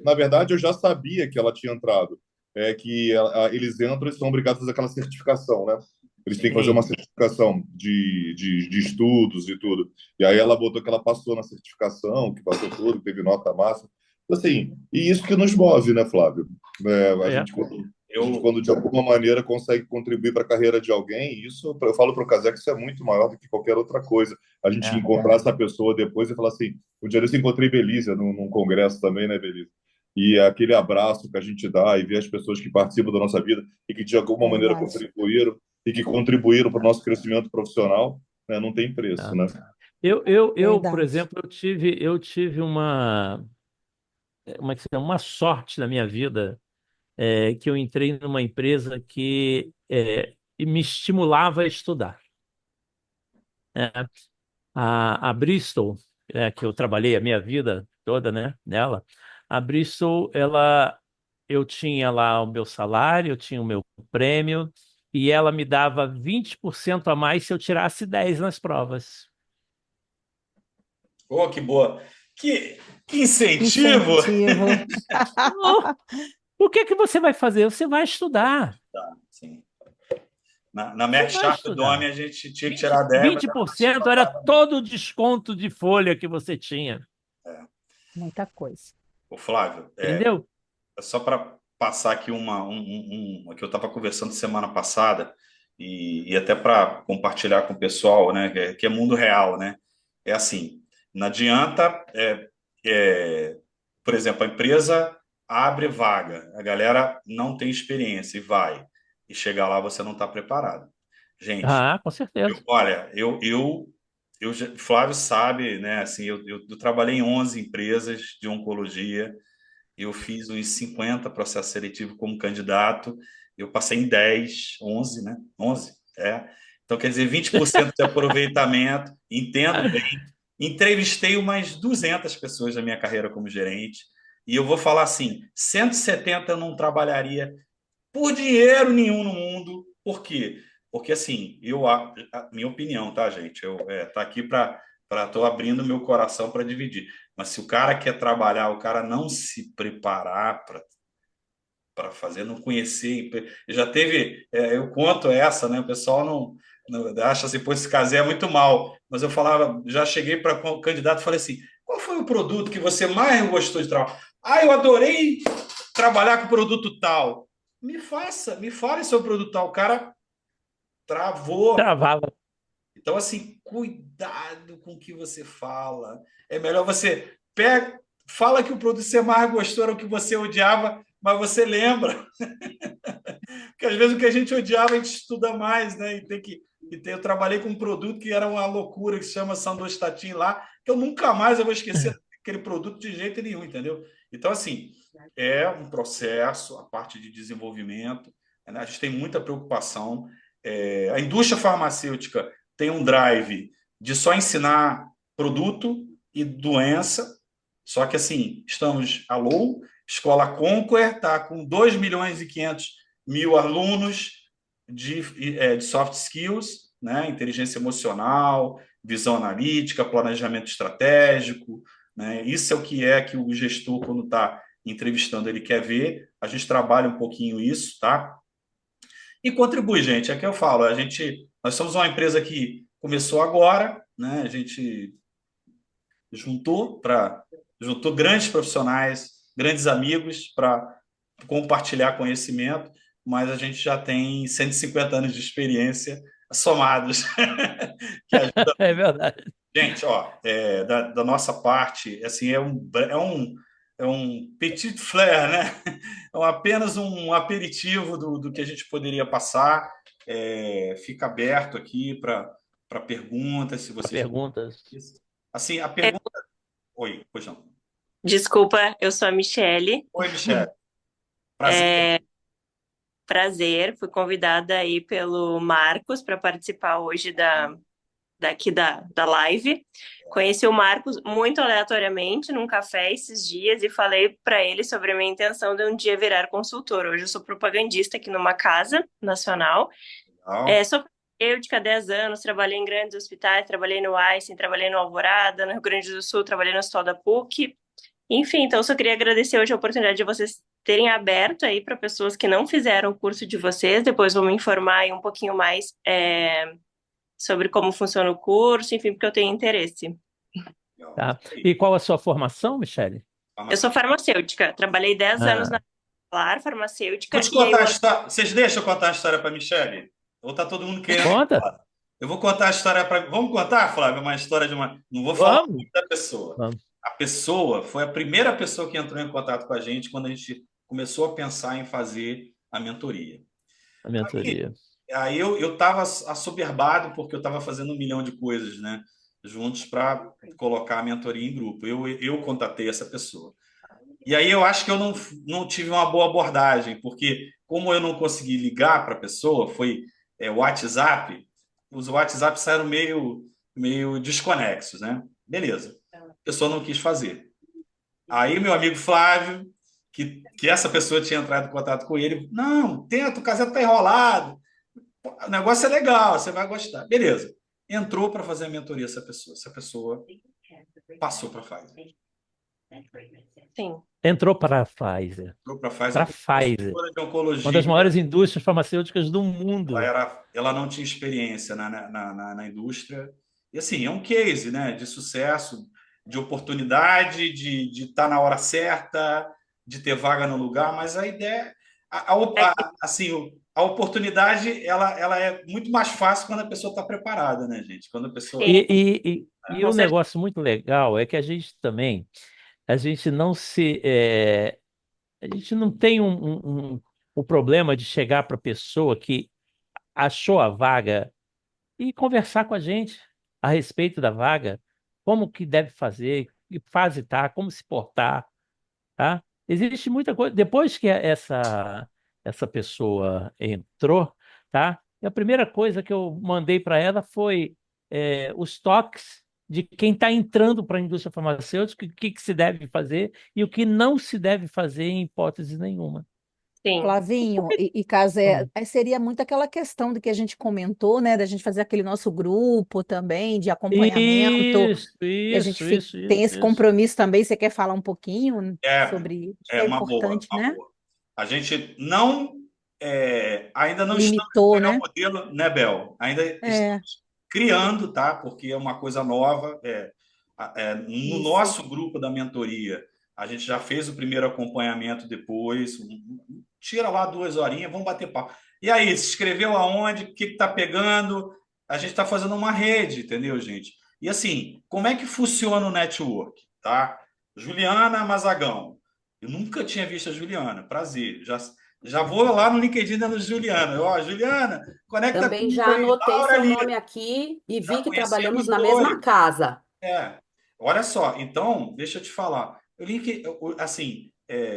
na verdade, eu já sabia que ela tinha entrado. É que eles entram e são obrigados a fazer aquela certificação, né? Eles têm que fazer uma certificação de estudos e tudo. E aí ela botou que ela passou na certificação, que passou tudo, que teve nota máxima. Assim, e isso que nos move, né, Flávio? A gente, quando de alguma maneira consegue contribuir para a carreira de alguém, isso eu falo para o Casé que isso é muito maior do que qualquer outra coisa. A gente encontrar essa pessoa depois e falar assim, um dia eu encontrei Belízia num congresso também, né, Belízia? E aquele abraço que a gente dá e ver as pessoas que participam da nossa vida e que de alguma maneira contribuíram para o nosso crescimento profissional, né, não tem preço, né? Por exemplo, eu tive uma sorte na minha vida, que eu entrei numa empresa que me estimulava a estudar. A Bristol, que eu trabalhei a minha vida toda, né, nela, a Bristol, eu tinha lá o meu salário, eu tinha o meu prêmio, e ela me dava 20% a mais se eu tirasse 10 nas provas. Oh, que boa! Que incentivo! O que você vai fazer? Você vai estudar. Tá, sim. Na Merchat Dome a gente tinha que tirar 10. 20% era todo o desconto de folha que você tinha. Muita coisa. O Flávio, entendeu? Só para passar aqui que eu estava conversando semana passada e até para compartilhar com o pessoal, né, que é mundo real, né? É assim, não adianta, por exemplo, a empresa abre vaga, a galera não tem experiência e vai, e chegar lá você não está preparado. Gente, com certeza. Flávio sabe, né? Assim, eu trabalhei em 11 empresas de oncologia eu fiz uns 50 processos seletivos como candidato, eu passei em 10, 11, né? 11, é. Então, quer dizer, 20% de aproveitamento, entendo bem. Entrevistei umas 200 pessoas na minha carreira como gerente, e eu vou falar assim, 170 eu não trabalharia por dinheiro nenhum no mundo. Por quê? Porque, assim, minha opinião, tá, gente? Tá aqui para estou abrindo meu coração para dividir. Mas se o cara quer trabalhar, o cara não se preparar para fazer, não conhecer. Já teve, eu conto essa, né? O pessoal não acha assim, pô, esse casé é muito mal. Mas eu falava, já cheguei para o candidato e falei assim: qual foi o produto que você mais gostou de trabalhar? Ah, eu adorei trabalhar com produto tal. Me fale seu produto tal. O cara travou. Travava. Então, assim, cuidado com o que você fala. É melhor você fala que o produto que você mais gostou era o que você odiava, mas você lembra. Porque às vezes o que a gente odiava, a gente estuda mais, né? Eu trabalhei com um produto que era uma loucura, que se chama Sandostatin lá, que eu nunca mais eu vou esquecer aquele produto de jeito nenhum, entendeu? Então, assim, é um processo, a parte de desenvolvimento, né? A gente tem muita preocupação. A indústria farmacêutica tem um drive de só ensinar produto e doença, só que, assim, estamos, alô, Escola Conquer está com 2.500.000 alunos de soft skills, né? Inteligência emocional, visão analítica, planejamento estratégico, né? Isso é que o gestor, quando está entrevistando, ele quer ver. A gente trabalha um pouquinho isso, tá? E contribui, gente. É que eu falo, nós somos uma empresa que começou agora, né? A gente juntou grandes profissionais, grandes amigos para compartilhar conhecimento, mas a gente já tem 150 anos de experiência somados. Que ajuda. É verdade. Gente, ó, da nossa parte, assim, é um petit flair, né? Apenas um aperitivo do que a gente poderia passar. Fica aberto aqui para perguntas, se vocês. Perguntas. Assim, a pergunta. Oi, pois não. Desculpa, eu sou a Michele. Oi, Michele. Prazer. Prazer, fui convidada aí pelo Marcos para participar hoje daqui da live. Conheci o Marcos muito aleatoriamente num café esses dias e falei para ele sobre a minha intenção de um dia virar consultor. Hoje eu sou propagandista aqui numa casa nacional. Sou farmacêutica há 10 anos, trabalhei em grandes hospitais, trabalhei no Einstein, trabalhei no Alvorada, no Rio Grande do Sul, trabalhei no Hospital da PUC. Enfim, então eu só queria agradecer hoje a oportunidade de vocês terem aberto aí para pessoas que não fizeram o curso de vocês. Depois vou me informar aí um pouquinho mais sobre como funciona o curso, enfim, porque eu tenho interesse. Tá. E qual a sua formação, Michele? Eu sou farmacêutica, trabalhei 10 anos na farmacêutica. Vou te contar a história. Vocês deixam eu contar a história para a Michele? Ou tá todo mundo querendo? Conta. Eu vou contar a história para. Vamos contar, Flávio, uma história de uma. Não vou falar muito da pessoa. Vamos. A pessoa foi a primeira pessoa que entrou em contato com a gente quando a gente começou a pensar em fazer a mentoria. A mentoria. Aí eu estava assoberbado porque eu estava fazendo 1 milhão de coisas, né, juntos para colocar a mentoria em grupo. Eu contatei essa pessoa. E aí eu acho que eu não tive uma boa abordagem, porque como eu não consegui ligar para a pessoa, foi WhatsApp, os WhatsApp saíram meio desconexos, né? Beleza. A pessoa não quis fazer. Aí meu amigo Flávio, que essa pessoa tinha entrado em contato com ele, não, tenta, o casamento está enrolado, o negócio é legal, você vai gostar. Beleza. Entrou para fazer a mentoria essa pessoa passou para a Pfizer. Sim. Entrou para a Pfizer. Entrou para a Pfizer. Para a Pfizer. De oncologia. Uma das maiores indústrias farmacêuticas do mundo. Ela não tinha experiência na indústria. E assim, é um case, né, de sucesso, de oportunidade, de estar na hora certa, de ter vaga no lugar, mas a ideia, assim, a oportunidade ela é muito mais fácil quando a pessoa está preparada, né, gente? Quando a pessoa. E um negócio muito legal é que a gente não tem o problema de chegar para a pessoa que achou a vaga e conversar com a gente a respeito da vaga, como que deve fazer, que fase está, como se portar, tá? existe muita coisa. Depois que essa pessoa entrou, tá? E a primeira coisa que eu mandei para ela foi os toques de quem está entrando para a indústria farmacêutica, o que se deve fazer e o que não se deve fazer em hipótese nenhuma. Sim. Flavinho e Casé, seria muito aquela questão de que a gente comentou, né, da gente fazer aquele nosso grupo também de acompanhamento, e a gente tem esse Isso. compromisso também. Você quer falar um pouquinho É, sobre isso? é É uma boa, importante, uma né? boa. A gente não, ainda não estamos no Limitou, melhor né? modelo, né, Bel? Ainda É, estamos criando, tá? Porque é uma coisa nova. No isso. nosso grupo da mentoria, a gente já fez o primeiro acompanhamento depois. Tira lá 2 horinhas, vamos bater papo. E aí, se inscreveu aonde? O que está pegando? A gente está fazendo uma rede, entendeu, gente? E assim, como é que funciona o network, tá? Juliana Mazagão. Eu nunca tinha visto a Juliana. Prazer. Já vou lá no LinkedIn da Juliana. Ó, Juliana, conecta Também comigo já aí. anotei Laura seu ali. nome aqui e Já vi que trabalhamos conhecemos na dois. mesma casa. Olha só. Então, deixa eu te falar. O link, assim,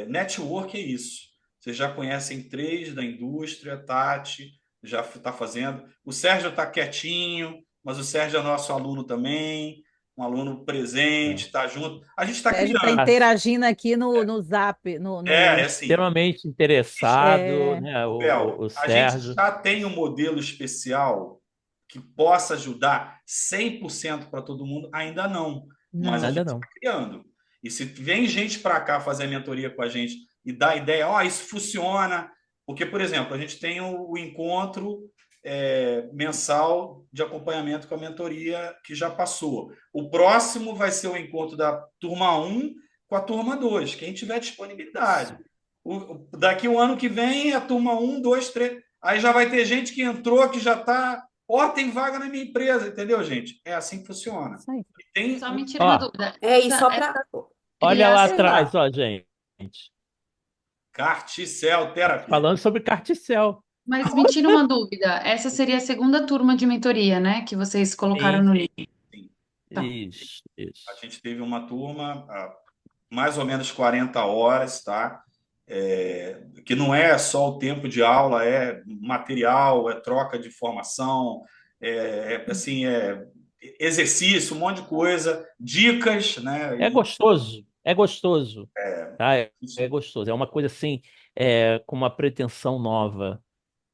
network é isso. Vocês já conhecem três da indústria, Tati já está fazendo. O Sérgio está quietinho, mas o Sérgio é nosso aluno também, um aluno presente, está junto. A gente está Sérgio está criando. interagindo aqui no Zap, É assim. Extremamente interessado, é, né? Bel, O a gente Sérgio. já tem um modelo especial que possa ajudar 100% para todo mundo? Ainda não, mas a não. Ainda gente não. está criando. E se vem gente para cá fazer a mentoria com a gente e dá ideia, ó, isso funciona. Porque, por exemplo, a gente tem o encontro mensal de acompanhamento com a mentoria que já passou. O próximo vai ser o encontro da turma 1 com a turma 2, quem tiver disponibilidade. Daqui o ano que vem, a turma 1, 2, 3. Aí já vai ter gente que entrou, que já está. Ó, tem vaga na minha empresa, entendeu, gente? É assim que funciona. Isso aí. Tem Só me tira uma dúvida. E só para. Olha lá Criança, atrás, ó, gente. Carticel Terapia. Falando sobre Carticel. mas me tira uma dúvida. Essa seria a segunda turma de mentoria, né? Que vocês colocaram no link. Tá. Isso. A gente teve uma turma, mais ou menos 40 horas, tá? Que não é só o tempo de aula, é material, é troca de informação, assim, exercício, um monte de coisa, dicas, né? É gostoso. Tá? É gostoso. É uma coisa assim, com uma pretensão nova.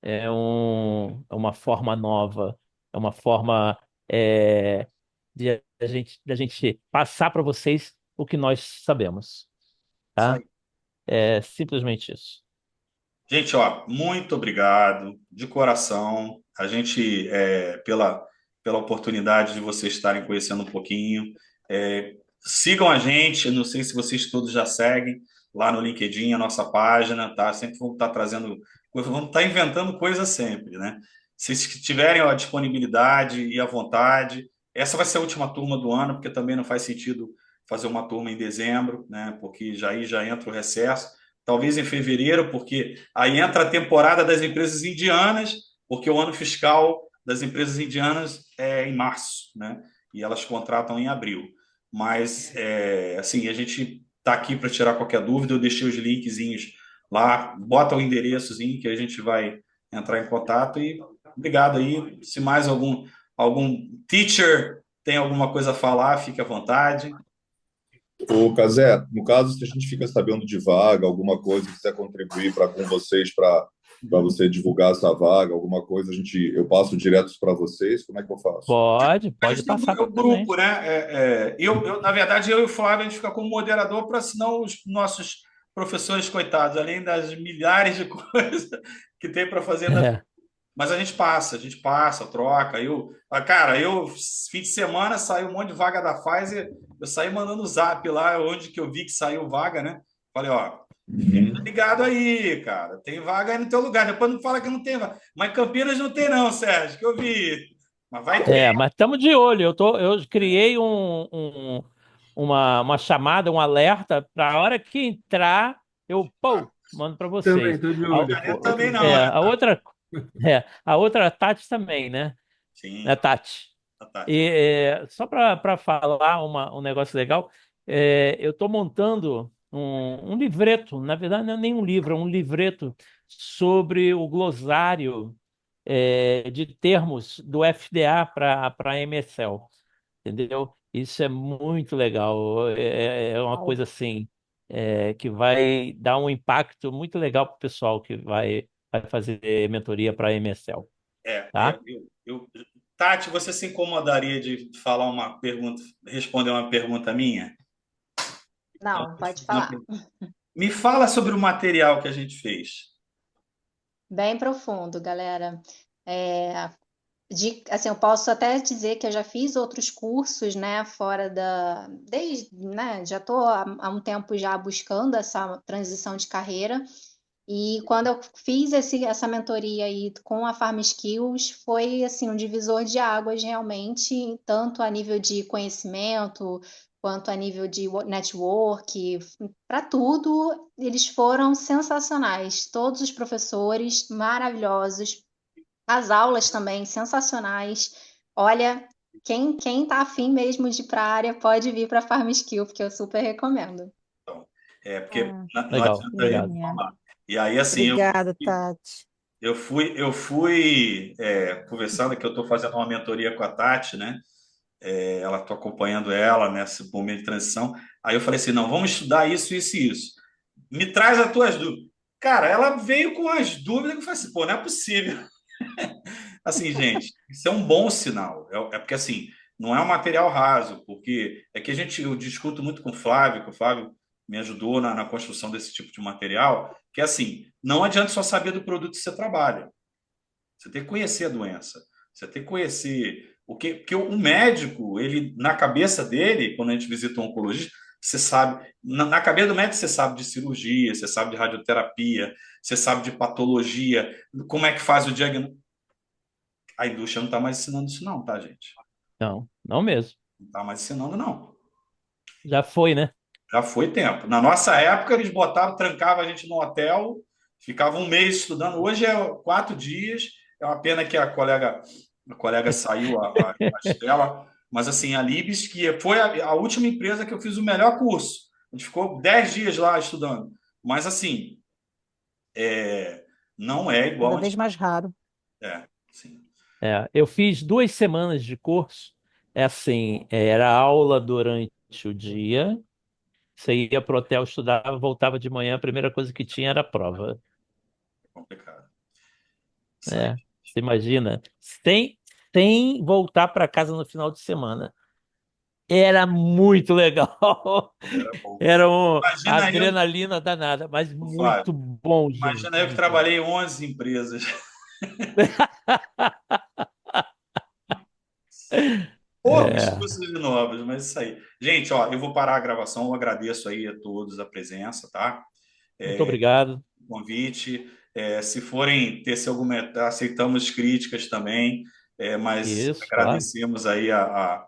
É uma forma nova. É uma forma de da gente passar para vocês o que nós sabemos. Tá? É simplesmente isso. Gente, ó, muito obrigado, de coração. A gente, pela oportunidade de vocês estarem conhecendo um pouquinho. Sigam a gente, não sei se vocês todos já seguem lá no LinkedIn, a nossa página, tá? Sempre vamos estar trazendo, vamos estar inventando coisas sempre, né? Se tiverem a disponibilidade e a vontade, essa vai ser a última turma do ano, porque também não faz sentido fazer uma turma em dezembro, né? Porque já entra o recesso. Talvez em fevereiro, porque aí entra a temporada das empresas indianas, porque o ano fiscal das empresas indianas é em março, né? E elas contratam em abril. Mas, assim, a gente está aqui para tirar qualquer dúvida. Eu deixei os linkzinhos lá, bota o endereçozinho que a gente vai entrar em contato. E obrigado aí. Se mais algum teacher tem alguma coisa a falar, fique à vontade. Ô, Casé, no caso, se a gente fica sabendo de vaga, alguma coisa, quiser contribuir com vocês para você divulgar essa vaga, alguma coisa, eu passo direto para vocês, como é que eu faço? Pode A gente tem passar o grupo, né? Na verdade, eu e o Flávio, a gente fica como moderador para senão os nossos professores, coitados, além das milhares de coisas que tem para fazer Mas a gente passa, troca. Cara, fim de semana, saiu um monte de vaga da Pfizer, eu saí mandando zap lá, onde que eu vi que saiu vaga, né? Falei, ó, fica ligado aí, cara, tem vaga aí no teu lugar. Depois não fala que não tem vaga. Mas Campinas não tem não, Sérgio, que eu vi. Mas vai ter. mas estamos de olho. Eu criei uma chamada, um alerta, para a hora que entrar, eu mando para vocês. Também, estou de olho. Também não, né? A outra Tati também, né? Sim. É Tati. E só para falar um negócio legal, eu estou montando um livreto, na verdade não é nem um livro, é um livreto sobre o glossário de termos do FDA para MSL, entendeu? Isso é muito legal, é uma Uau. coisa assim que vai dar um impacto muito legal para o pessoal que vai fazer mentoria para MSL, tá? Tati, você se incomodaria de falar uma pergunta, responder uma pergunta minha? Não, pode falar. Me fala sobre o material que a gente fez. Bem profundo, galera. Assim, eu posso até dizer que eu já fiz outros cursos, né, né, já estou há um tempo já buscando essa transição de carreira, e quando eu fiz essa mentoria aí com a Farm Skills, foi, assim, um divisor de águas, realmente, tanto a nível de conhecimento, quanto a nível de network, para tudo, eles foram sensacionais, todos os professores maravilhosos, as aulas também sensacionais. Olha, quem tá afim mesmo de ir para a área pode vir para a Farm Skill, porque eu super recomendo. Porque não Legal, adianta eu obrigado. falar. E aí, assim, Obrigada, Tati. eu fui conversando que eu estou fazendo uma mentoria com a Tati, né? Ela estou acompanhando ela nesse momento de transição. Aí eu falei assim, não, vamos estudar isso, isso e isso. Me traz as tuas dúvidas. Cara, ela veio com as dúvidas que eu falei assim, pô, não é possível. Assim, gente, isso é um bom sinal. É porque, assim, não é um material raso, porque é que eu discuto muito com o Flávio, que o Flávio me ajudou na construção desse tipo de material, que é assim, não adianta só saber do produto que você trabalha. Você tem que conhecer a doença. Você tem que conhecer o que, porque o médico, ele na cabeça dele, quando a gente visita um oncologista, você sabe, na cabeça do médico você sabe de cirurgia, você sabe de radioterapia, você sabe de patologia, como é que faz o diagnóstico. A indústria não está mais ensinando isso, não, tá, gente? Não, não mesmo. Não está mais ensinando, não. Já foi, né? Já foi tempo. Na nossa época, eles botavam, trancavam a gente no hotel, ficava um mês estudando. Hoje é 4 dias. É uma pena que a colega saiu, a Estela. Mas, assim, a Libes, que foi a última empresa que eu fiz o melhor curso. A gente ficou 10 dias lá estudando. Mas, assim, não é igual Cada vez mais raro. sim. Eu fiz 2 semanas de curso. É assim, era aula durante o dia. Você ia para o hotel, estudava, voltava de manhã, a primeira coisa que tinha era a prova. Complicado. Isso aí. Você imagina? Sem voltar para casa no final de semana. Era muito legal. Era bom. Era uma Imagina eu, adrenalina danada, mas Flávio, muito bom, gente. imagina eu que trabalhei em 11 empresas. Poucos cursos de novos, mas isso aí. Gente, ó, eu vou parar a gravação. Eu agradeço aí a todos a presença, tá? Muito obrigado. O convite. Se forem ter alguma, aceitamos críticas também, mas Isso, agradecemos aí a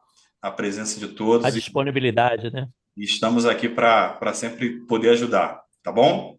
presença de todos a disponibilidade, né? e estamos aqui para sempre poder ajudar, tá bom?